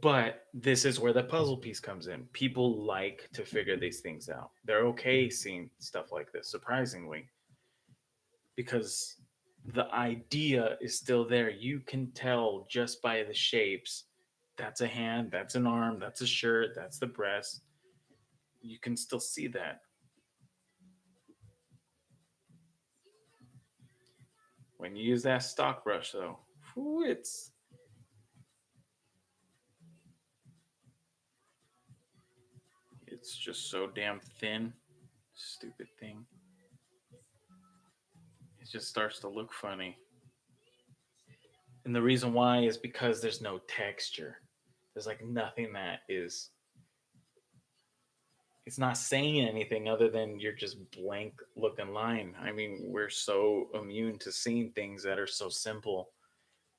But this is where the puzzle piece comes in. People like to figure these things out. They're okay seeing stuff like this, surprisingly, because the idea is still there. You can tell just by the shapes that's a hand, that's an arm, that's a shirt, that's the breast. You can still see that. When you use that stock brush, though, whew, it's just so damn thin. Stupid thing. It just starts to look funny. And the reason why is because there's no texture. There's like nothing that is it's not saying anything other than you're just blank looking line. I mean, we're so immune to seeing things that are so simple.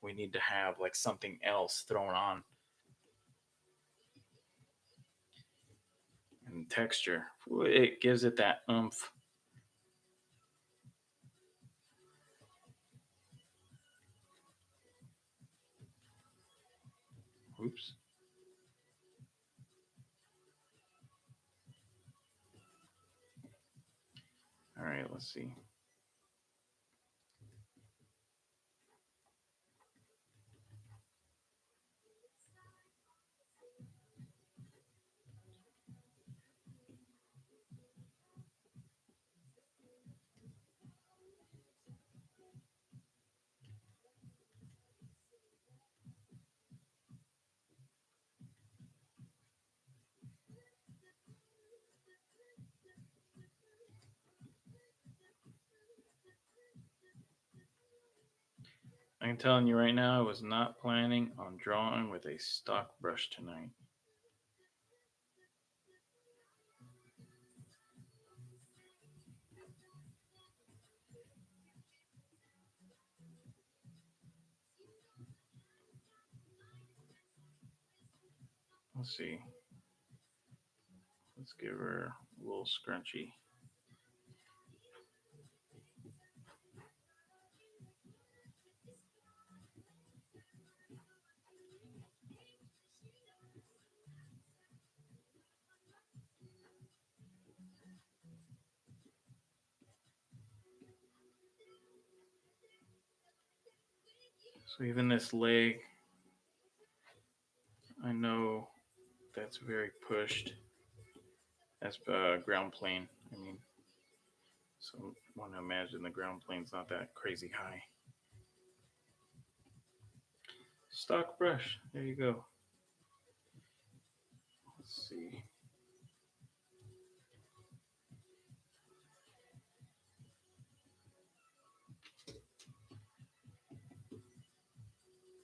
We need to have like something else thrown on and texture. It gives it that oomph. Oops. All right, let's see. I'm telling you right now, I was not planning on drawing with a stock brush tonight. Let's see. Let's give her a little scrunchy. So even this leg, I know that's very pushed. That's ground plane. I mean, so I want to imagine the ground plane's not that crazy high. Stock brush. There you go. Let's see.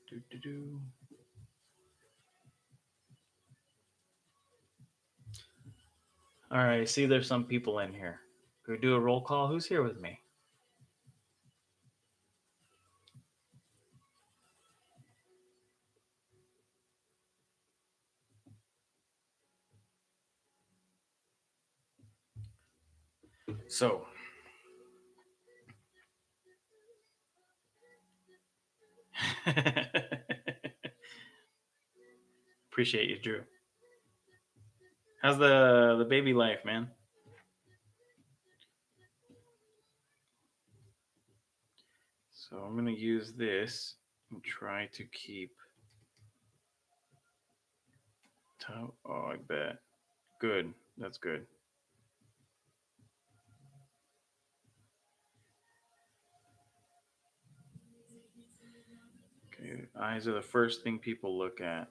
Do do do. All right. I see there's some people in here. Can we do a roll call? Who's here with me? So, appreciate you, Drew. How's the baby life, man? So I'm gonna use this and try to keep top. Oh, I bet. Good. That's good. Okay. Eyes are the first thing people look at.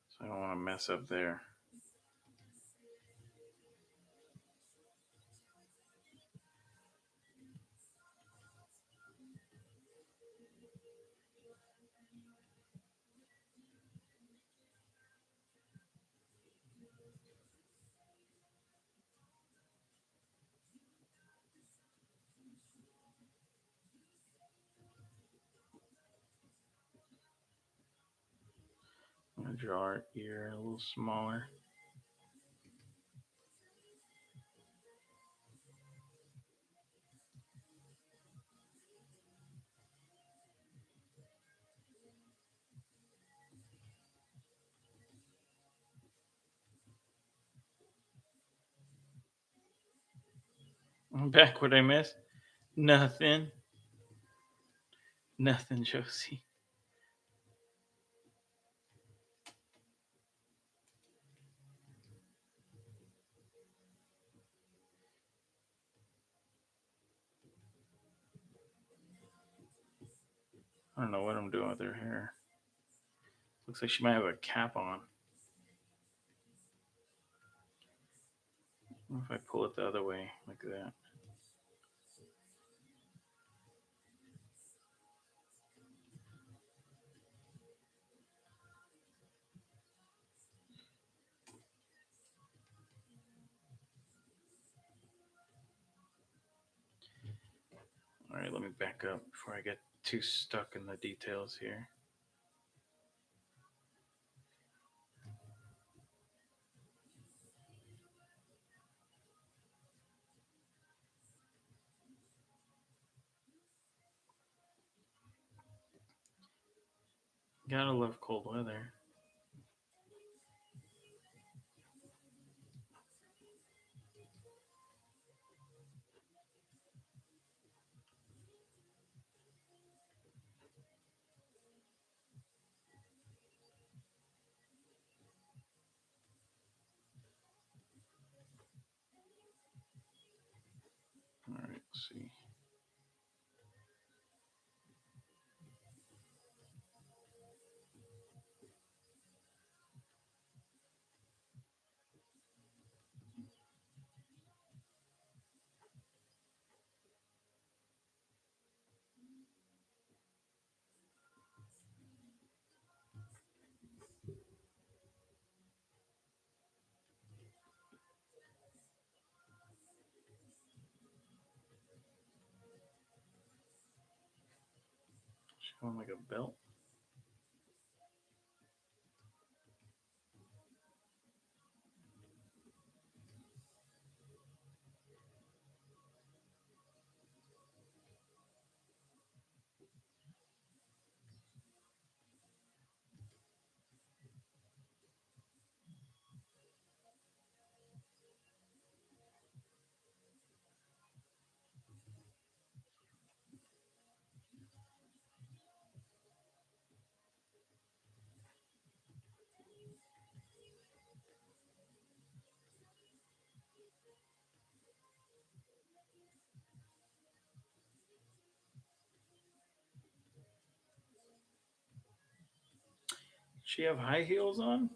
So I don't want to mess up there. I'm gonna draw our ear a little smaller. I'm back. What I miss? Nothing. Nothing, Josie. I don't know what I'm doing with her hair. Looks like she might have a cap on. What if I pull it the other way, like that? All right, let me back up before I get too stuck in the details here. Gotta love cold weather. All right, let's see. On like a belt. She have high heels on?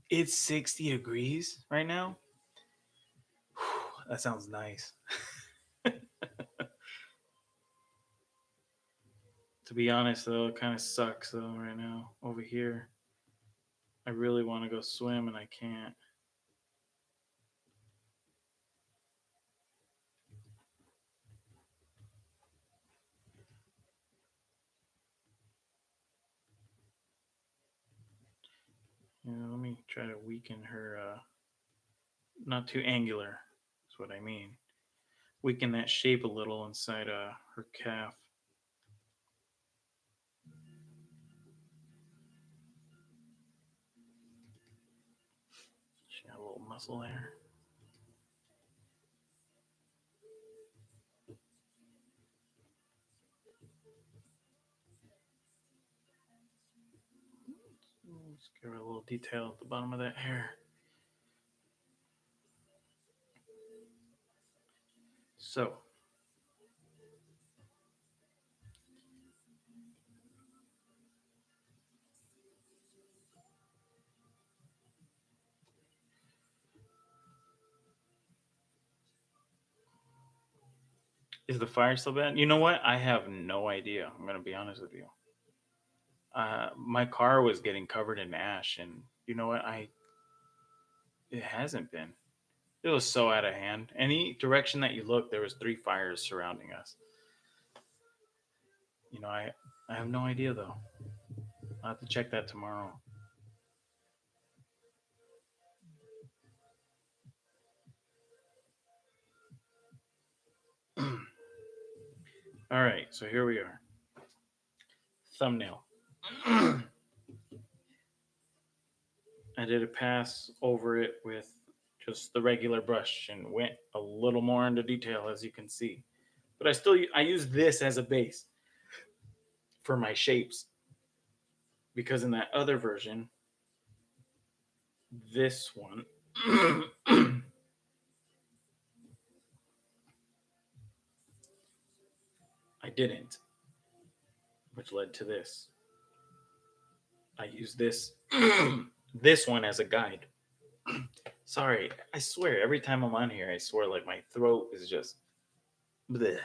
It's 60 degrees right now. That sounds nice. To be honest, though, it kind of sucks though right now over here. I really want to go swim and I can't. Let me try to weaken her. Not too angular, is what I mean. Weaken that shape a little inside her calf. She got a little muscle there. Let's give her a little detail at the bottom of that hair. So, is the fire still bad? You know what? I have no idea. I'm going to be honest with you. My car was getting covered in ash, and you know what? It hasn't been. It was so out of hand. Any direction that you look, there was three fires surrounding us. I have no idea though. I'll have to check that tomorrow. All right, so here we are. Thumbnail. I did a pass over it with just the regular brush and went a little more into detail, as you can see. But I use this as a base for my shapes, because in that other version, this one, I didn't, which led to this. I use this this one as a guide. Sorry, I swear every time I'm on here, I swear like my throat is just bleh.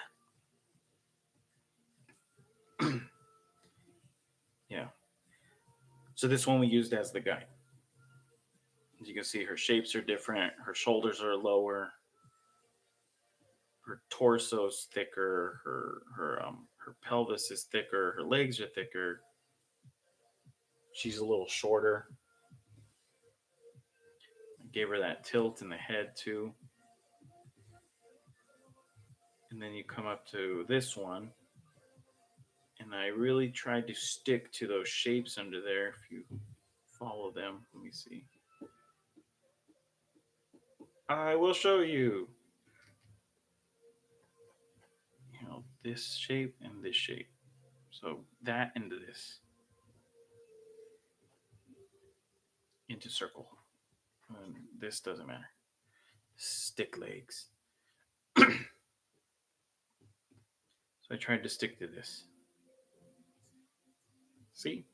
Yeah. So this one we used as the guide. As you can see, her shapes are different. Her shoulders are lower. Her torso's thicker. Her pelvis is thicker. Her legs are thicker. She's a little shorter. I gave her that tilt in the head too. And then you come up to this one, and I really tried to stick to those shapes under there. If you follow them, let me see. I will show you. This shape and this shape. So that into this into circle. And this doesn't matter. Stick legs. So I tried to stick to this. See?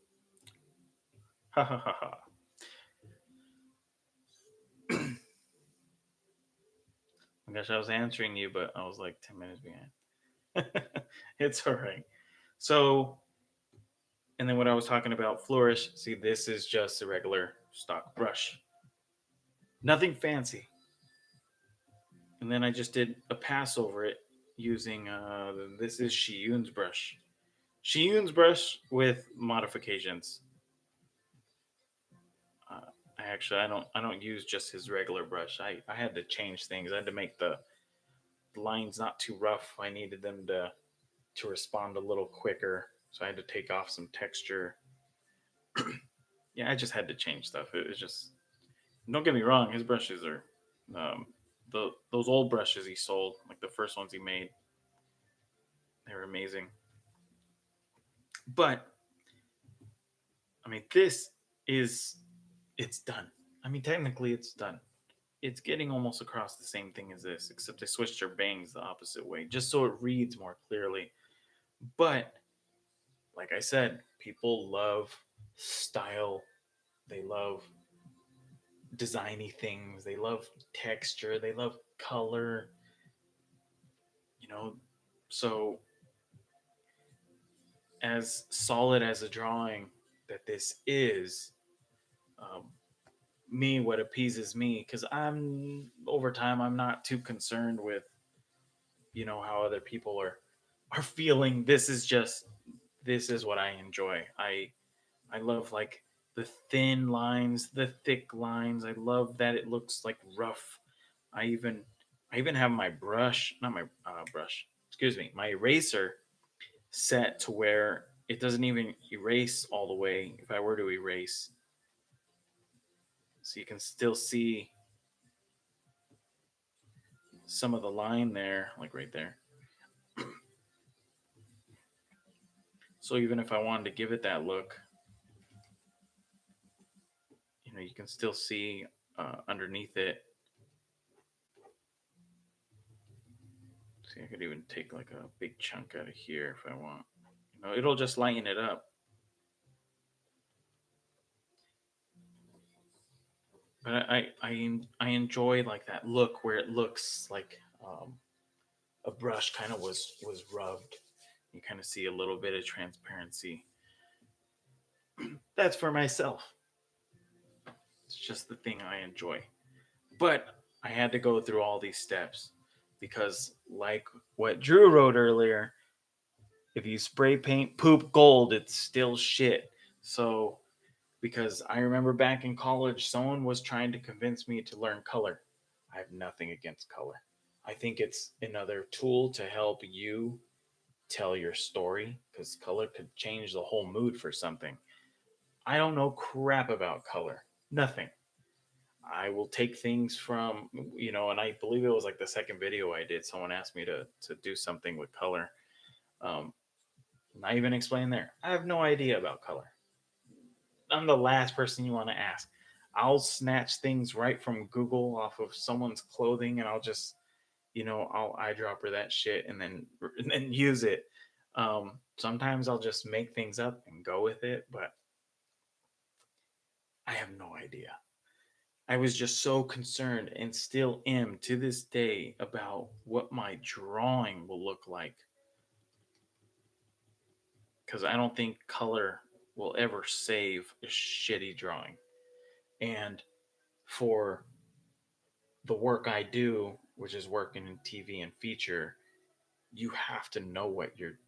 Ha ha ha ha. I guess I was answering you, but I was like 10 minutes behind. It's all right. So, and then what I was talking about, flourish. See, this is just a regular stock brush. Nothing fancy. And then I just did a pass over it using this is Shiyun's brush. Shiyun's brush with modifications. Uh, I don't use just his regular brush. I had to change things. I had to make the lines not too rough. I needed them to respond a little quicker, so I had to take off some texture. Yeah, I just had to change stuff. It was just, don't get me wrong, his brushes are um, those old brushes he sold, like the first ones he made, they were amazing. But I mean, this is it's done. I mean, technically, it's done. It's getting almost across the same thing as this, except they switched their bangs the opposite way, just so it reads more clearly. But like I said, people love style. They love designy things. They love texture. They love color. You know, so as solid as a drawing that this is, um, me what appeases me, because I'm over time I'm not too concerned with how other people are feeling. This is what I enjoy. I love like the thin lines, the thick lines. I love that it looks like rough. I even I even have my brush, not my brush, excuse me, my eraser set to where it doesn't even erase all the way if I were to erase. So you can still see some of the line there, like right there. So even if I wanted to give it that look, you can still see underneath it. See, I could even take like a big chunk out of here if I want. It'll just lighten it up. But I enjoy like that look where it looks like a brush kind of was rubbed. You kind of see a little bit of transparency. That's for myself. It's just the thing I enjoy. But I had to go through all these steps because, like what Drew wrote earlier, if you spray paint poop gold, it's still shit. So, because I remember back in college, someone was trying to convince me to learn color. I have nothing against color. I think it's another tool to help you tell your story because color could change the whole mood for something. I don't know crap about color. Nothing. I will take things from, and I believe it was like the second video I did. Someone asked me to do something with color. Um, not even explain there. I have no idea about color. I'm the last person you want to ask. I'll snatch things right from Google off of someone's clothing, and I'll eyedropper that shit and then use it. Sometimes I'll just make things up and go with it, but I have no idea. I was just so concerned and still am to this day about what my drawing will look like because I don't think color will ever save a shitty drawing. And for the work I do, which is working in TV and feature, you have to know what you're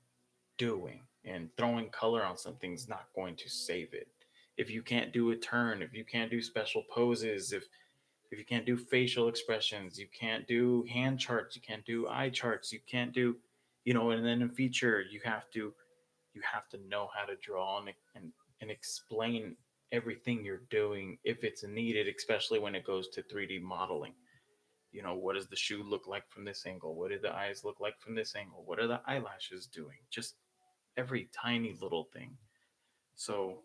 doing. And throwing color on something's not going to save it. If you can't do a turn, if you can't do special poses, if you can't do facial expressions, you can't do hand charts, you can't do eye charts, you can't do, and then in feature you have to know how to draw and explain everything you're doing if it's needed, especially when it goes to 3D modeling. What does the shoe look like from this angle? What do the eyes look like from this angle? What are the eyelashes doing? Just every tiny little thing. So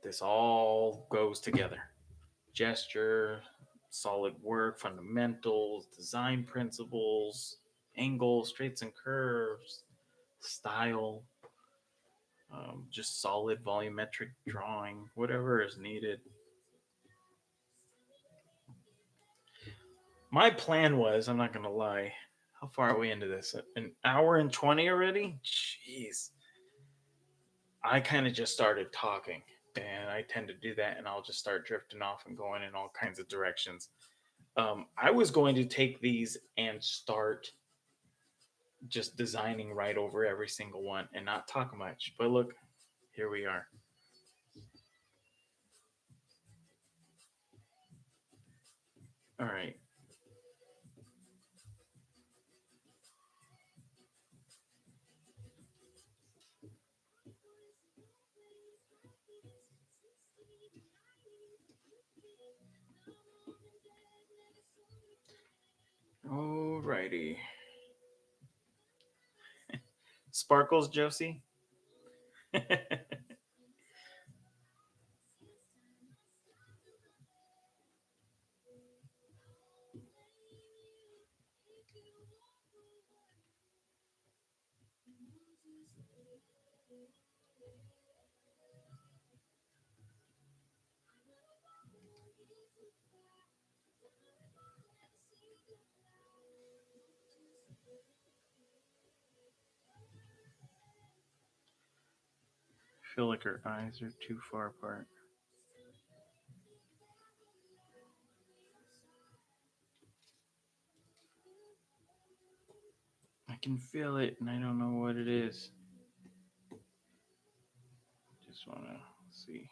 this all goes together. Gesture, solid work, fundamentals, design principles, angles, straights and curves, style, just solid volumetric drawing, whatever is needed. My plan was, I'm not going to lie, how far are we into this? An hour and 20 already? Jeez. I kind of just started talking, and I tend to do that, and I'll just start drifting off and going in all kinds of directions. I was going to take these and start just designing right over every single one and not talk much. But look, here we are. All right. All righty. Sparkles, Josie. Feel like her eyes are too far apart. I can feel it, and I don't know what it is. Just want to see.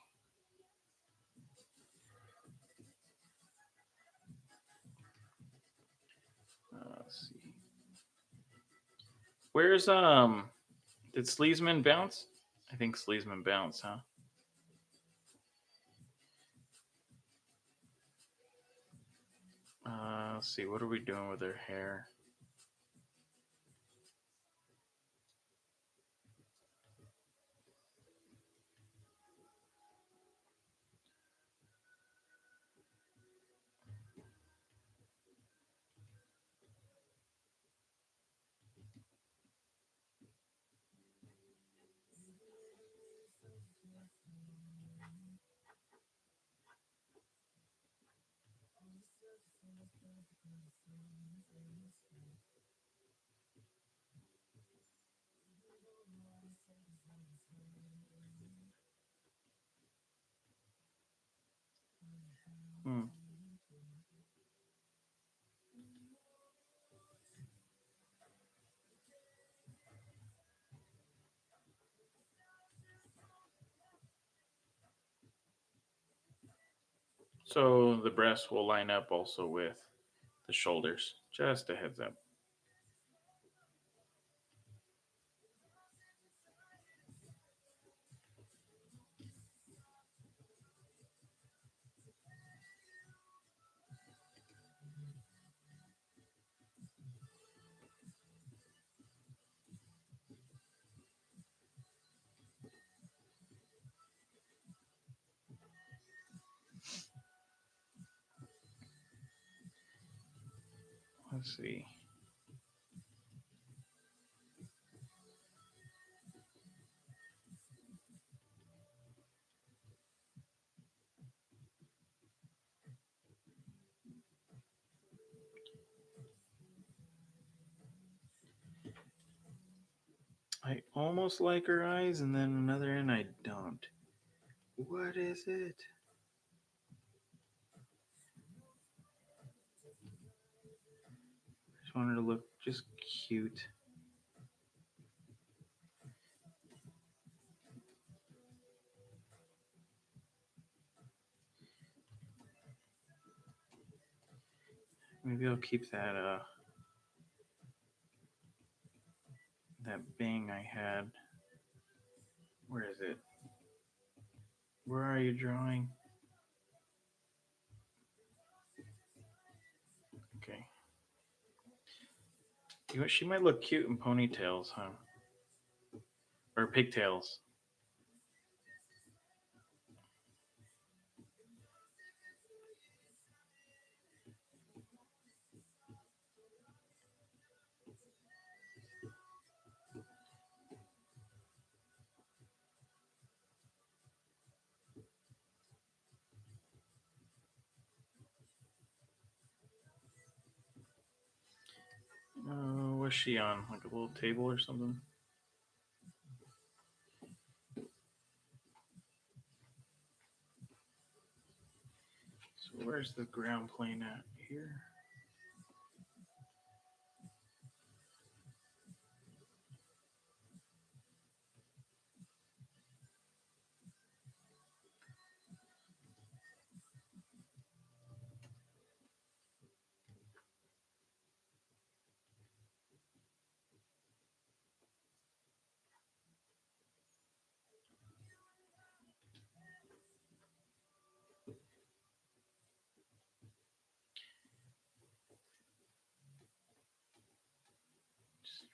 Let's see. Where's Did Sleesman bounce? I think Sleesman bounced, huh? Let's see. What are we doing with her hair? Hmm. So the breast will line up also with the shoulders. Just a heads up. Let's see. I almost like her eyes, and then another end I don't. What is it? Just want her to look just cute. Maybe I'll keep that bang I had. Where is it? Where are you drawing? Okay. She might look cute in ponytails, huh? Or pigtails. What's she on? Like a little table or something? So where's the ground plane at? Here.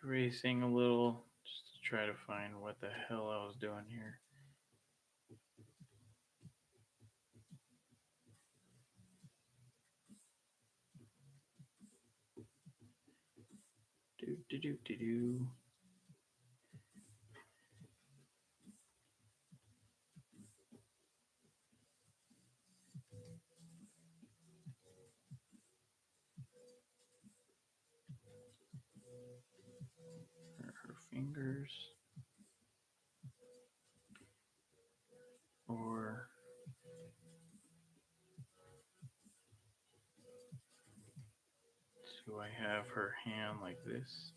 erasing a little just to try to find what the hell I was doing here. Do do do do do. Her fingers, or do I have her hand like this?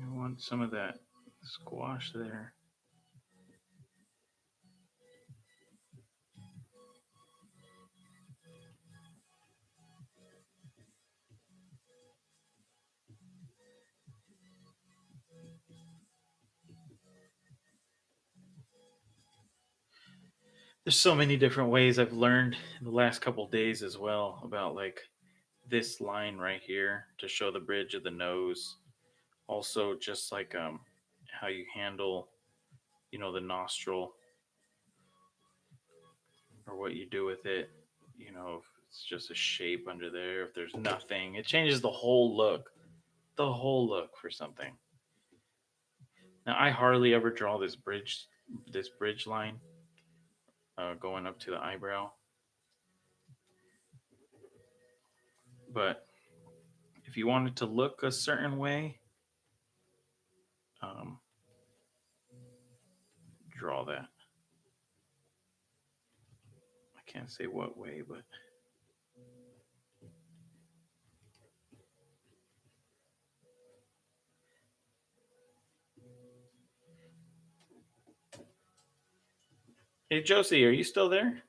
I want some of that squash there. There's so many different ways I've learned in the last couple days as well about like this line right here to show the bridge of the nose. Also, just like how you handle, the nostril or what you do with it. If it's just a shape under there, if there's nothing, it changes the whole look for something. Now, I hardly ever draw this bridge line going up to the eyebrow, but if you want it to look a certain way, um, draw that. I can't say what way, but hey, Josie, are you still there?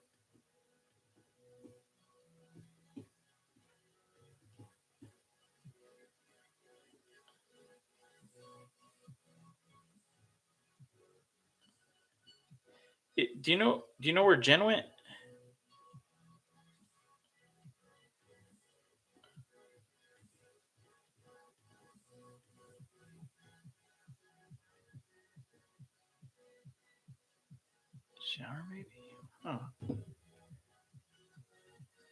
Do you know where Jen went? Shower, maybe. Oh,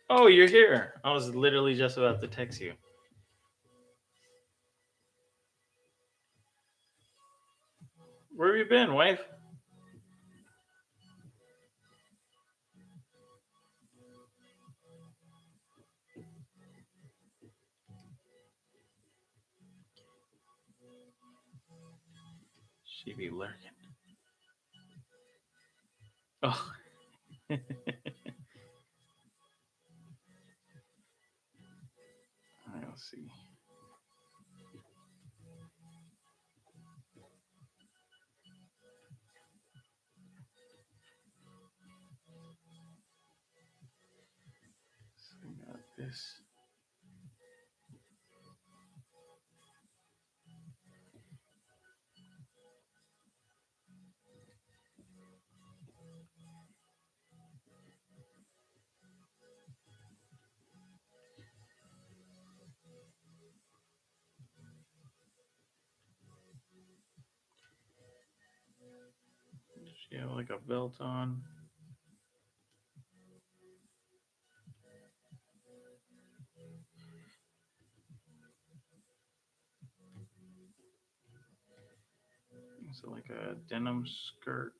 oh, you're here. I was literally just about to text you. Where have you been, wife? She be lurking. Oh, I'll see. So we got this. She have like a belt on. So like a denim skirt.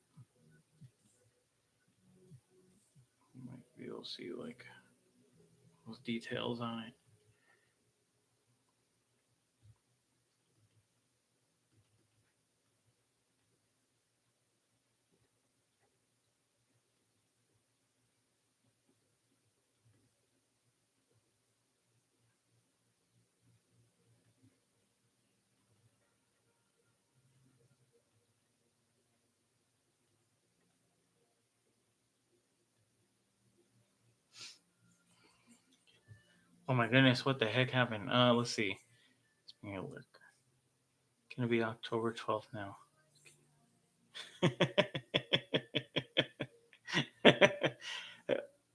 you'll see like those details on it. Oh my goodness, what the heck happened? Let's see. Let's bring a look. Gonna be October 12th now.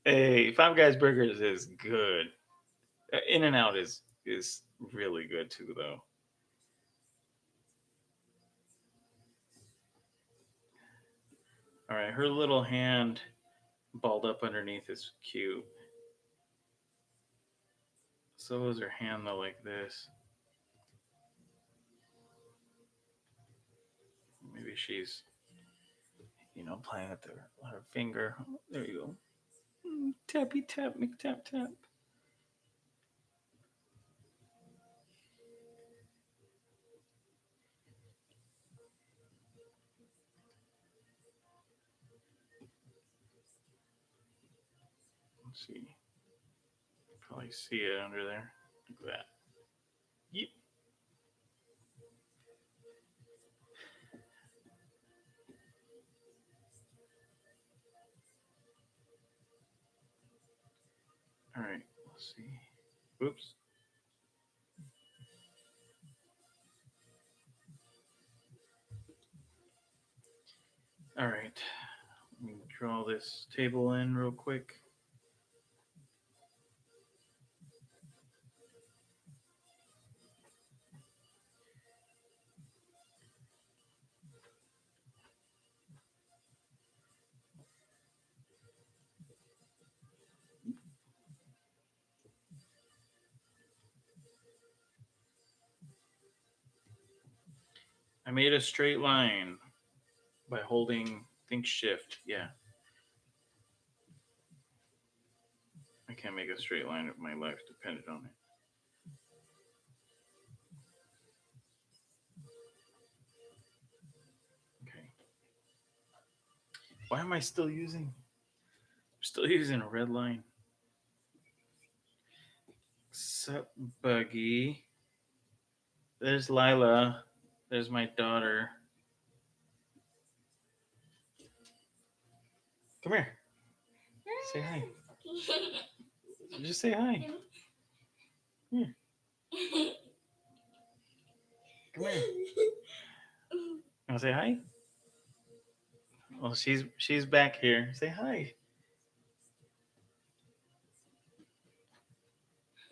Hey, Five Guys Burgers is good. In and Out is really good too, though. All right, her little hand balled up underneath is cute. So is her hand though, like this. Maybe she's, playing with her finger. There you go. Tappy tap, tap tap. Let's see. Probably see it under there. Look at that. Yep. All right. Let's see. Oops. All right. Let me draw this table in real quick. I made a straight line by holding think shift. Yeah. I can't make a straight line if my life depended on it. Okay. Why am I still using a red line? Sup, Buggy? There's Lila. There's my daughter. Come here. Say hi. Just say hi. Here. Come here. You want to say hi? Well, she's back here. Say hi.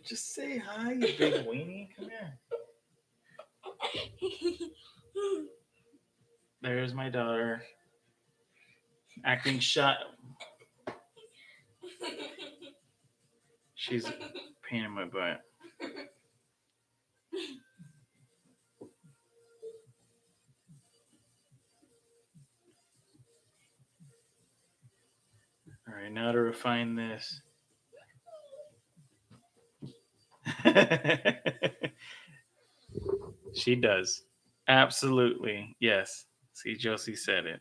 Just say hi, you big weenie. Come here. There's my daughter. Acting shy. She's a pain in my butt. All right, now to refine this. She does. Absolutely. Yes. See, Josie said it.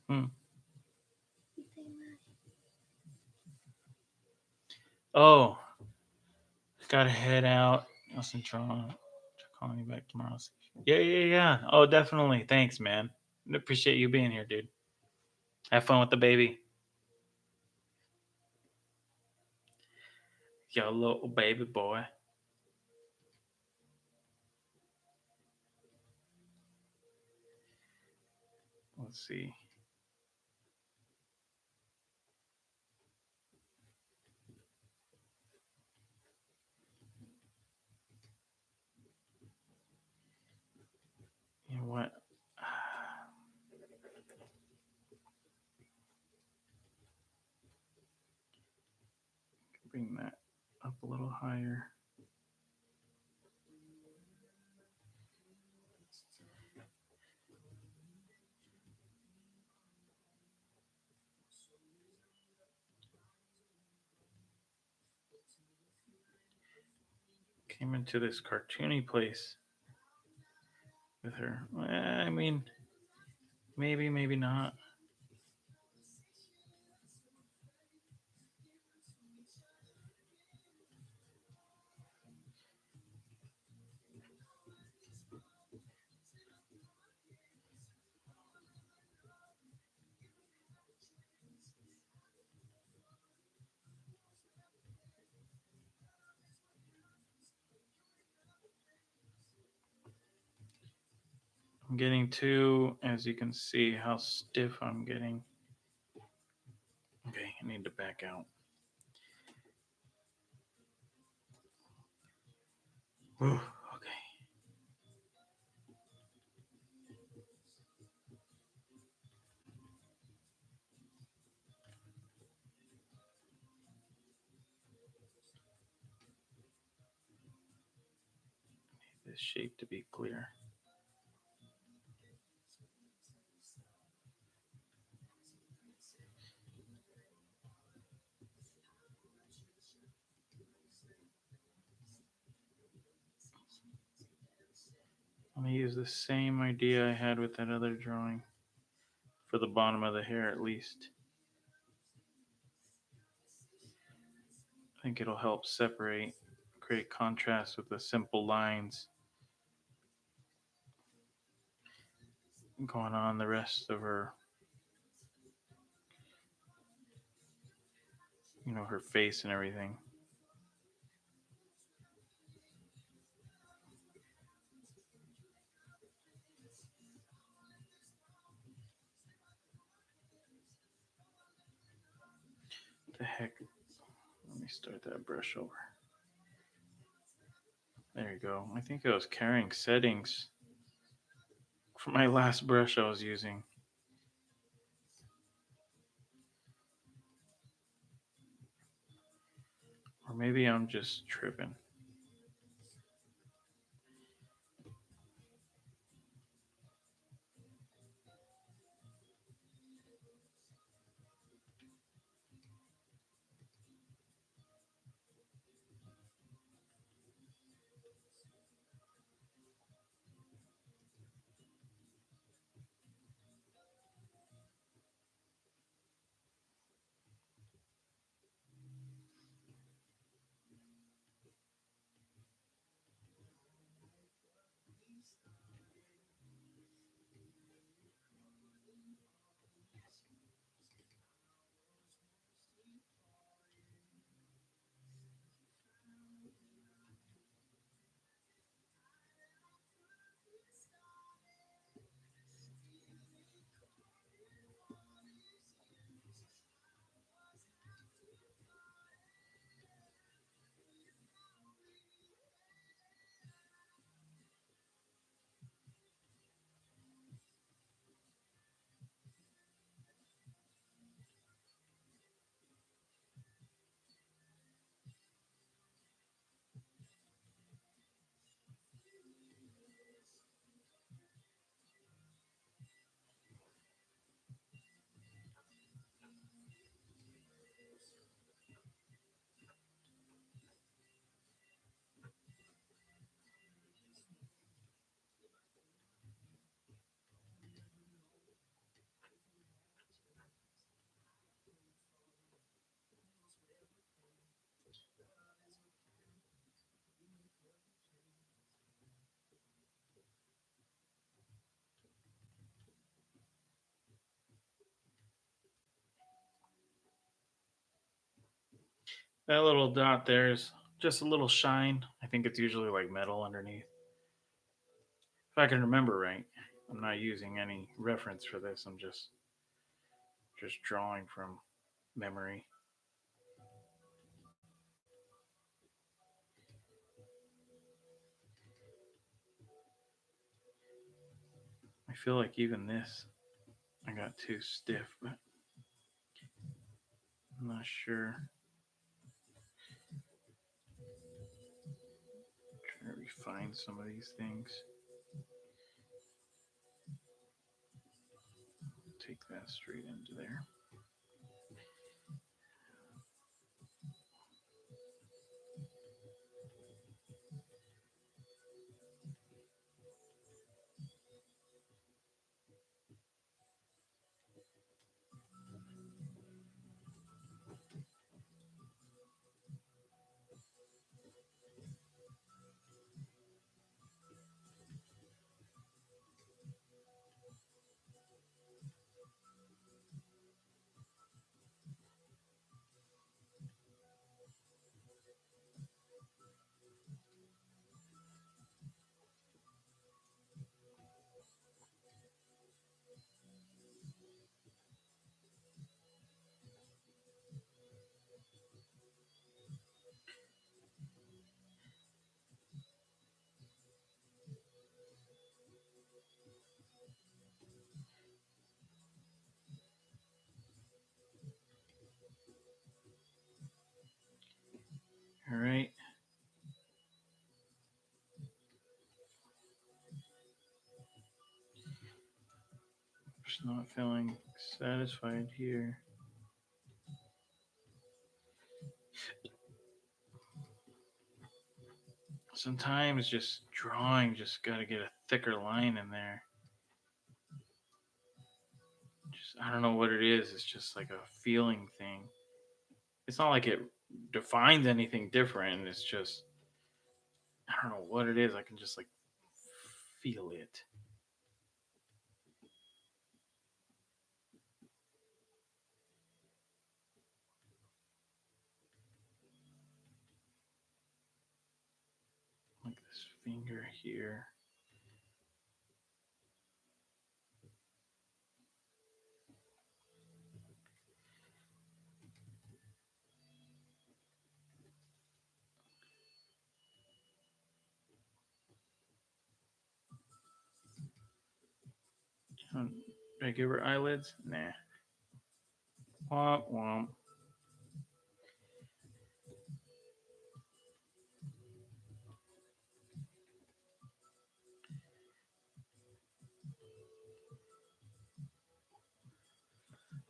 Hmm. Oh, gotta head out. Listen, Tron. Calling you back tomorrow. Yeah, yeah, yeah. Oh, definitely. Thanks, man. Appreciate you being here, dude. Have fun with the baby. Your little baby boy. Let's see. bring that up a little higher. Came into this cartoony place with her. I mean, maybe, maybe not. I'm getting too, as you can see, how stiff I'm getting. Okay, I need to back out. Whew, okay. Need this shape to be clear. I'm going to use the same idea I had with that other drawing for the bottom of the hair at least. I think it'll help separate, create contrast with the simple lines going on the rest of her, her face and everything. What the heck? Let me start that brush over. There you go. I think I was carrying settings from my last brush I was using. Or maybe I'm just tripping. That little dot there is just a little shine. I think it's usually like metal underneath. If I can remember right, I'm not using any reference for this. I'm just drawing from memory. I feel like even this I got too stiff, but I'm not sure. find some of these things. Take that straight into there. All right. Just not feeling satisfied here. Sometimes just drawing, just got to get a thicker line in there. Just, I don't know what it is. It's just like a feeling thing. It's not like it defines anything different. It's just, I don't know what it is. I can just like feel it. Like this finger here. Did I give her eyelids? Nah. Womp womp.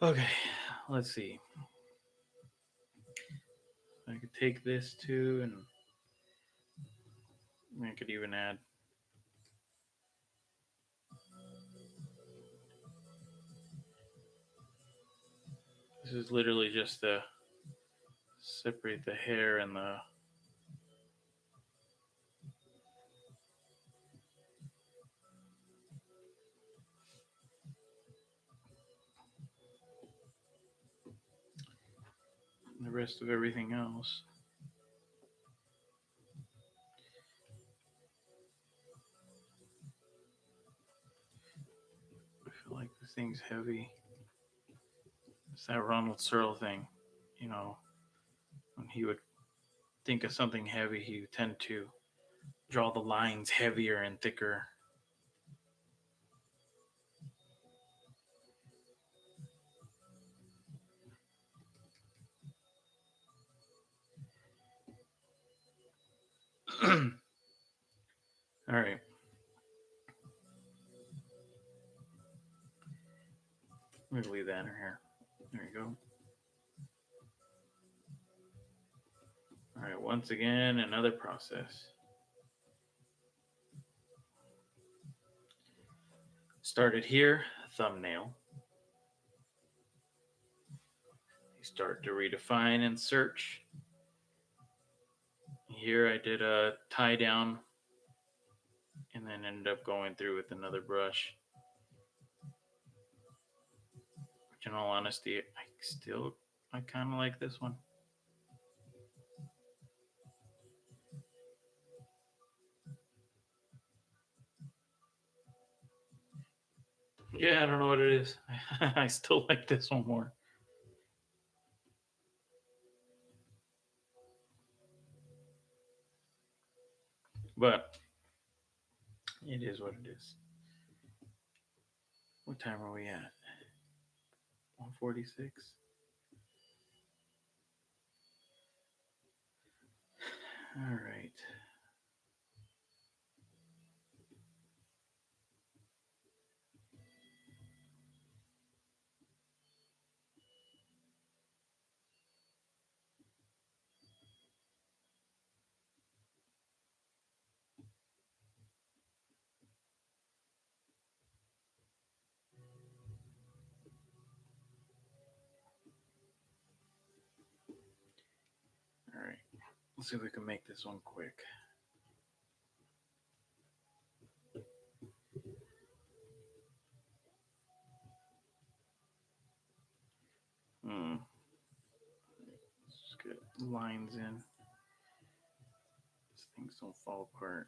Okay, let's see. I could take this too, and I could even add. This is literally just to separate the hair and the rest of everything else. I feel like this thing's heavy. It's that Ronald Searle thing, you know, when he would think of something heavy, he would tend to draw the lines heavier and thicker. All right. I'm gonna leave that in here. There you go. All right. Once again, another process. Started here, thumbnail. You start to redefine and search. Here I did a tie down and then ended up going through with another brush. Which in all honesty, I kind of like this one. Yeah, I don't know what it is. I still like this one more. But it is what it is. What time are we at? 1:46. All right. Let's see if we can make this one quick. Let's get lines in. These things don't fall apart.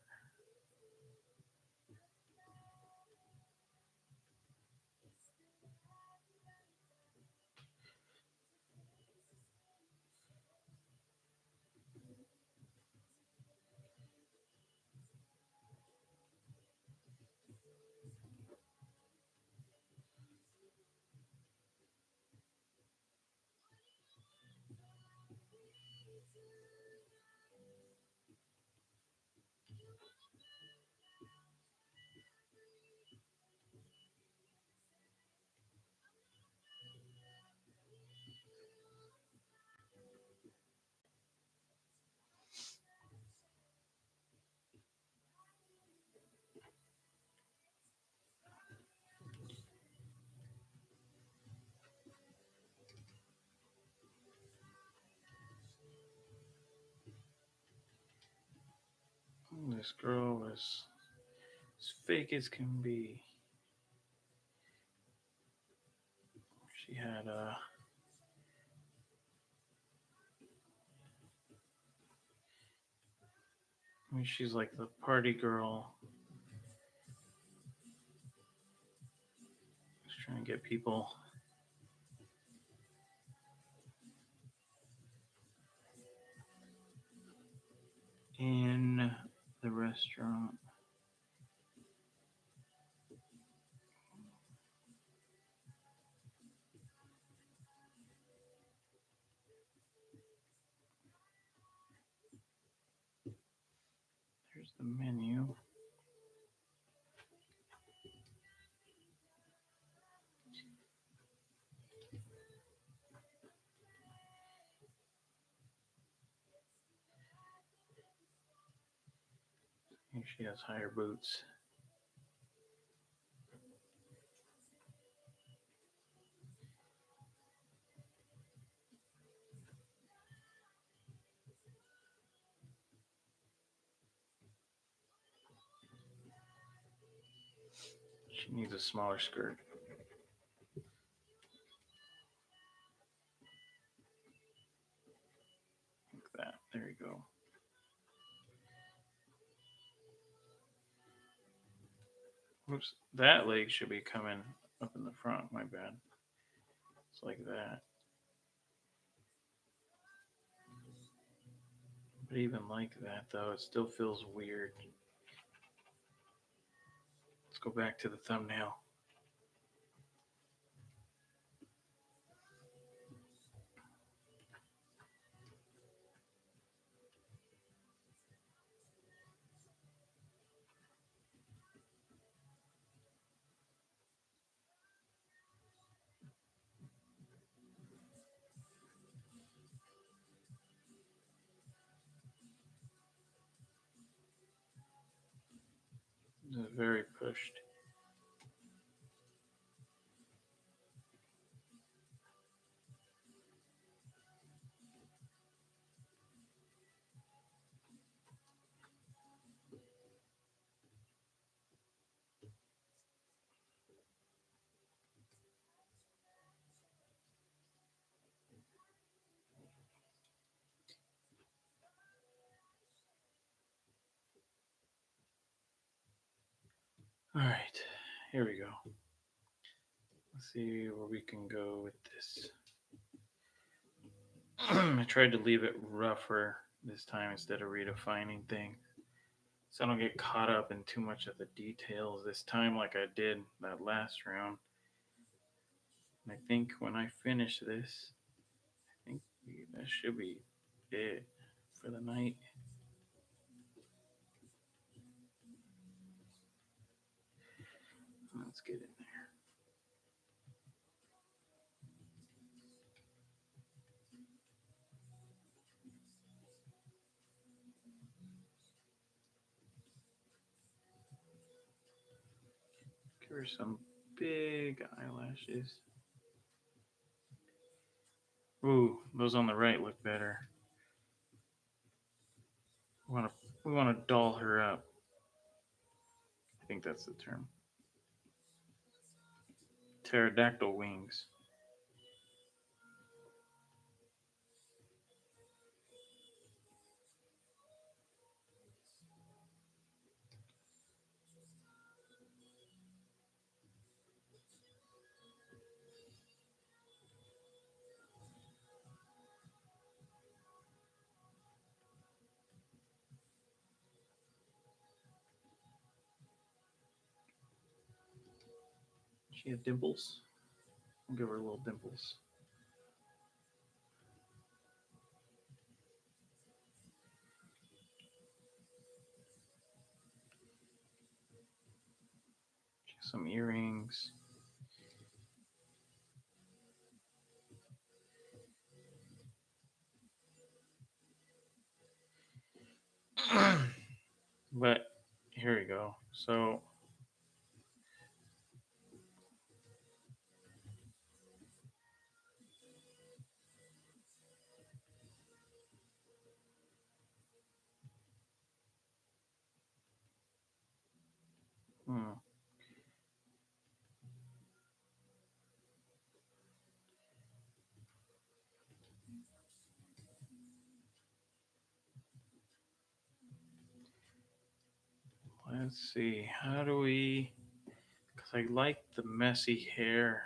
This girl is as fake as can be. She had I mean, she's like the party girl. She's trying to get people in the restaurant. Here's the menu. Here she has higher boots. She needs a smaller skirt. Like that. There you go. Oops. That leg should be coming up in the front. My bad. It's like that. But even like that, though, it still feels weird. Let's go back to the thumbnail. It's very pushed. All right, here we go. Let's see where we can go with this. I tried to leave it rougher this time instead of redefining things, so I don't get caught up in too much of the details this time like I did that last round. And I think when I finish this, I think that should be it for the night. Let's get in there. Give her some big eyelashes. Ooh, those on the right look better. We want to doll her up. I think that's the term. Pterodactyl wings. She has dimples. I'll give her little dimples. She has some earrings. But here we go. So, hmm, let's see. How do we? Because I like the messy hair.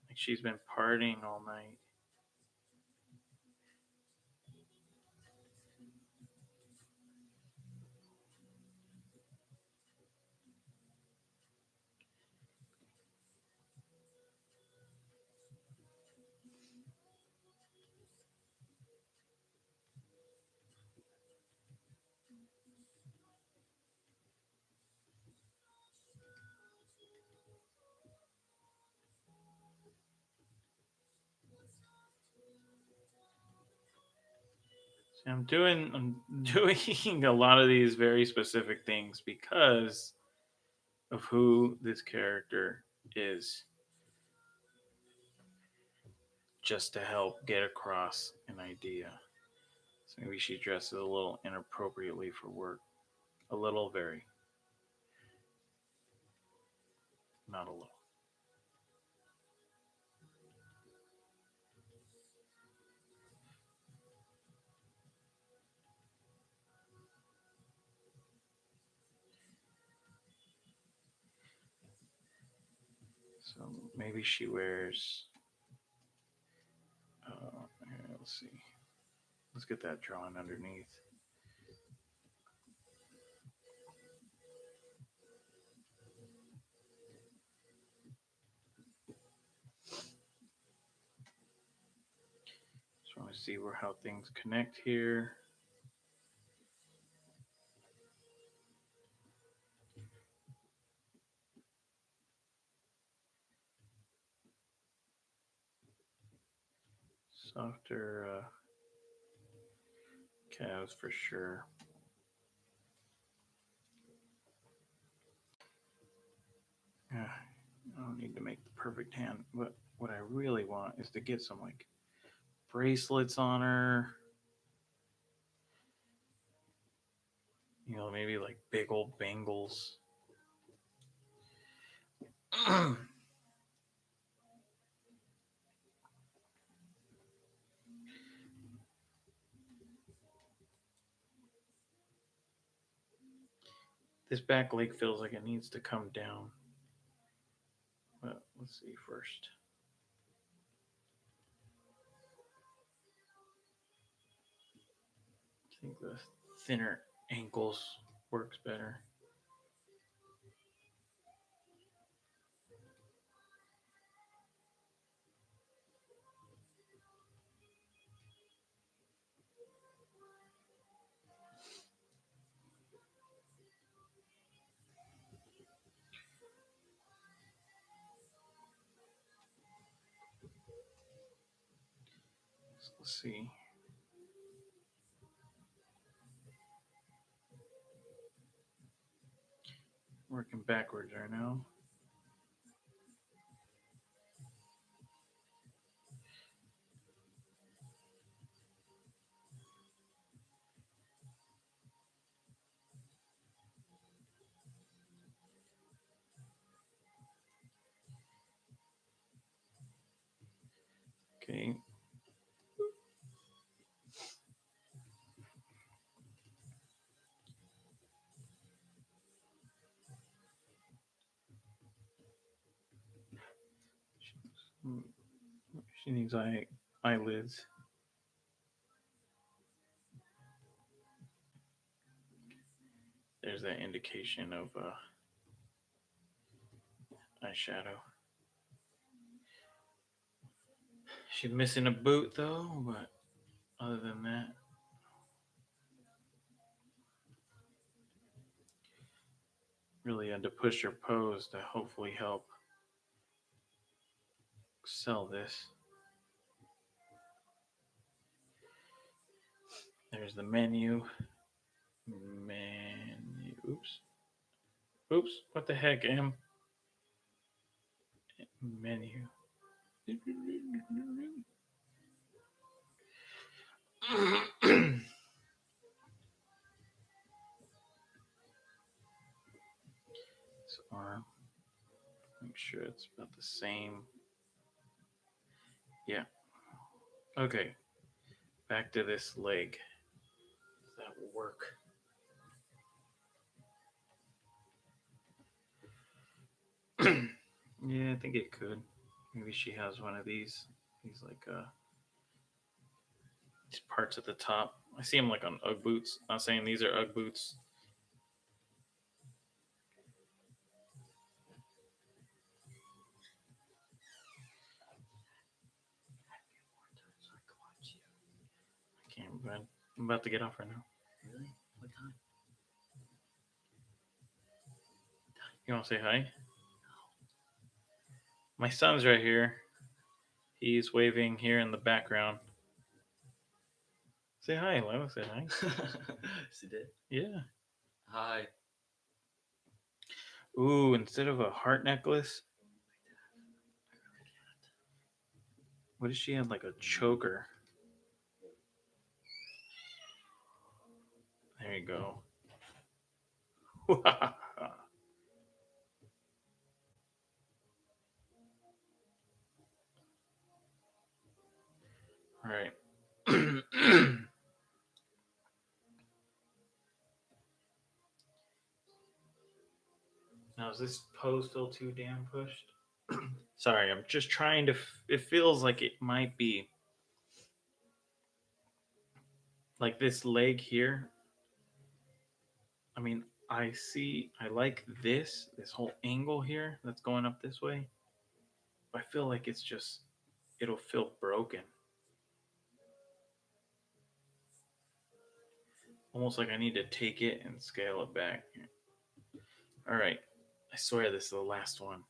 Like she's been partying all night. See, I'm doing a lot of these very specific things because of who this character is, just to help get across an idea. So maybe she dresses a little inappropriately for work. A little, very, not a little. So maybe she wears. Let's see. Let's get that drawn underneath. Just want to see where how things connect here. Softer calves for sure. I don't need to make the perfect hand, but what I really want is to get some like bracelets on her. Maybe like big old bangles. This back leg feels like it needs to come down. But let's see first. I think the thinner ankles works better. So let's see. Working backwards right now. Okay. She needs eyelids. There's that indication of eyeshadow. She's missing a boot though, but other than that, really had to push her pose to hopefully help sell this. There's the menu. Menu. Oops. Oops. What the heck, Em? Menu. This arm. Make sure it's about the same. Yeah. Okay. Back to this leg. Does that work? Yeah, I think it could. Maybe she has one of these. These like these parts at the top. I see them like on UGG boots. Not saying these are UGG boots. I can't. I'm about to get off right now. Really? What time? You want to say hi? My son's right here. He's waving here in the background. Say hi, Lilo. Say hi. She did. Yeah. Hi. Ooh, instead of a heart necklace, what does she have? Like a choker. There you go. All right. Now, is this pose still too damn pushed? Sorry, I'm just trying to. It feels like it might be like this leg here. I mean, I like this whole angle here that's going up this way. But I feel like it'll feel broken. Almost like I need to take it and scale it back. All right. I swear this is the last one.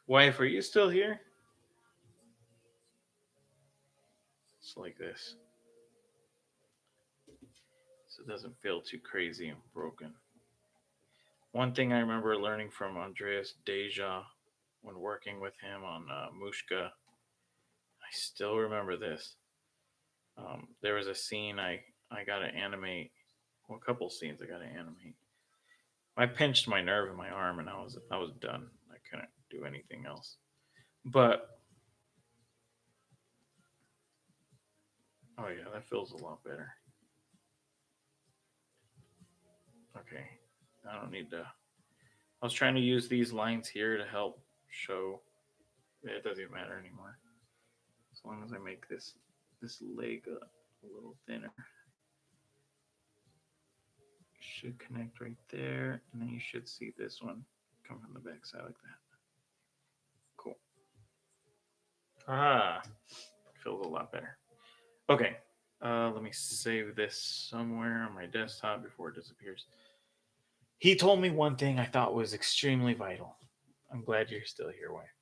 Wife, are you still here? It's like this. So it doesn't feel too crazy and broken. One thing I remember learning from Andreas Deja when working with him on Mushka, I still remember this. There was a scene I got to animate, well, a couple scenes I got to animate. I pinched my nerve in my arm and I was done. I couldn't do anything else. But oh yeah, that feels a lot better. Okay, I don't need to. I was trying to use these lines here to help show. It doesn't even matter anymore. As long as I make this leg a little thinner, should connect right there, and then you should see this one come from the back side like that. Cool. Ah, feels a lot better. Okay, let me save this somewhere on my desktop before it disappears. He told me one thing I thought was extremely vital. I'm glad you're still here, wife.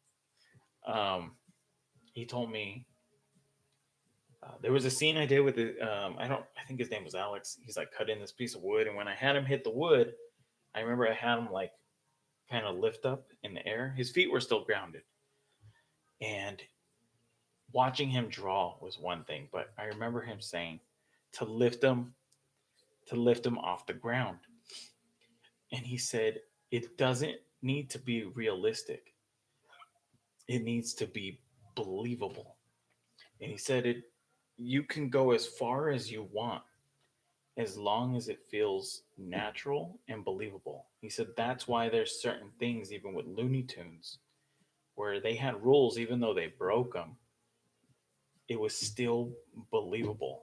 He told me there was a scene I did with it. I think his name was Alex. He's like cutting this piece of wood, and when I had him hit the wood, I remember I had him like kind of lift up in the air. His feet were still grounded, and watching him draw was one thing, but I remember him saying to lift him off the ground, and he said it doesn't need to be realistic. It needs to be believable. And he said it you can go as far as you want as long as it feels natural and believable. He said that's why there's certain things even with Looney Tunes where they had rules even though they broke them, it was still believable.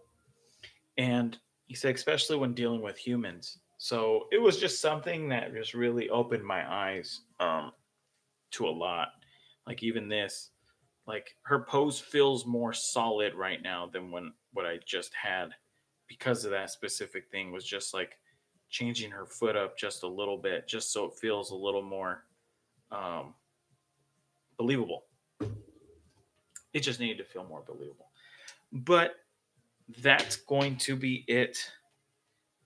And he said especially when dealing with humans. So it was just something that just really opened my eyes to a lot. Like even this, like her pose feels more solid right now than when what I just had because of that specific thing was just like changing her foot up just a little bit just so it feels a little more um, believable. It just needed to feel more believable. But that's going to be it.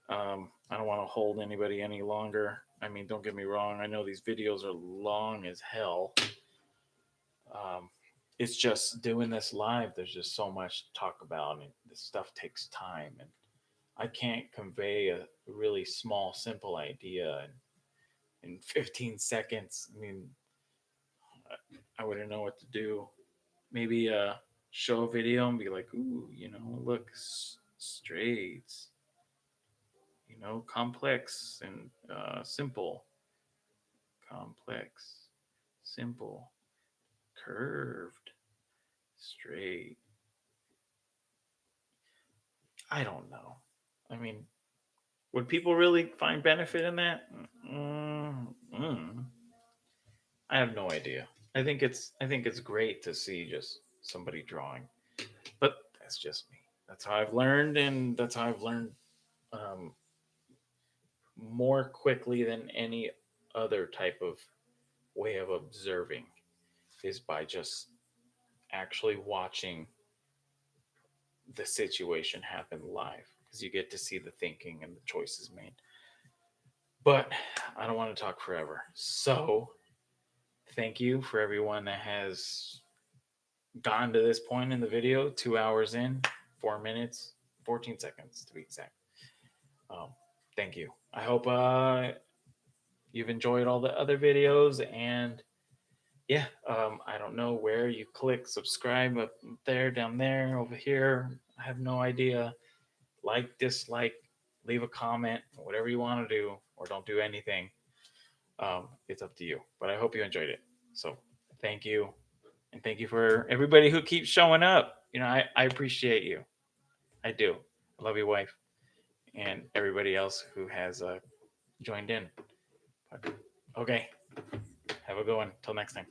I don't want to hold anybody any longer. I mean, don't get me wrong. I know these videos are long as hell. Um, it's just doing this live. There's just so much to talk about, and this stuff takes time. And I can't convey a really small, simple idea in 15 seconds. I mean, I wouldn't know what to do. Maybe show a video and be like, ooh, look, straight, complex and simple, complex, simple, curved, straight. I don't know. I mean, would people really find benefit in that? Mm, I have no idea. I think it's great to see just somebody drawing, but that's just me. That's how I've learned, and that's how I've learned um, more quickly than any other type of way of observing is by just actually watching the situation happen live because you get to see the thinking and the choices made. But I don't want to talk forever. So thank you for everyone that has gotten to this point in the video, 2 hours in, 4 minutes, 14 seconds to be exact. Um, thank you. I hope you've enjoyed all the other videos. And yeah, I don't know where you click subscribe up there, down there, over here. I have no idea. Like, dislike, leave a comment, whatever you want to do, or don't do anything. It's up to you. But I hope you enjoyed it. So thank you. And thank you for everybody who keeps showing up. I appreciate you. I do. I love you, wife, and everybody else who has joined in. Okay. Have a good one. Till next time.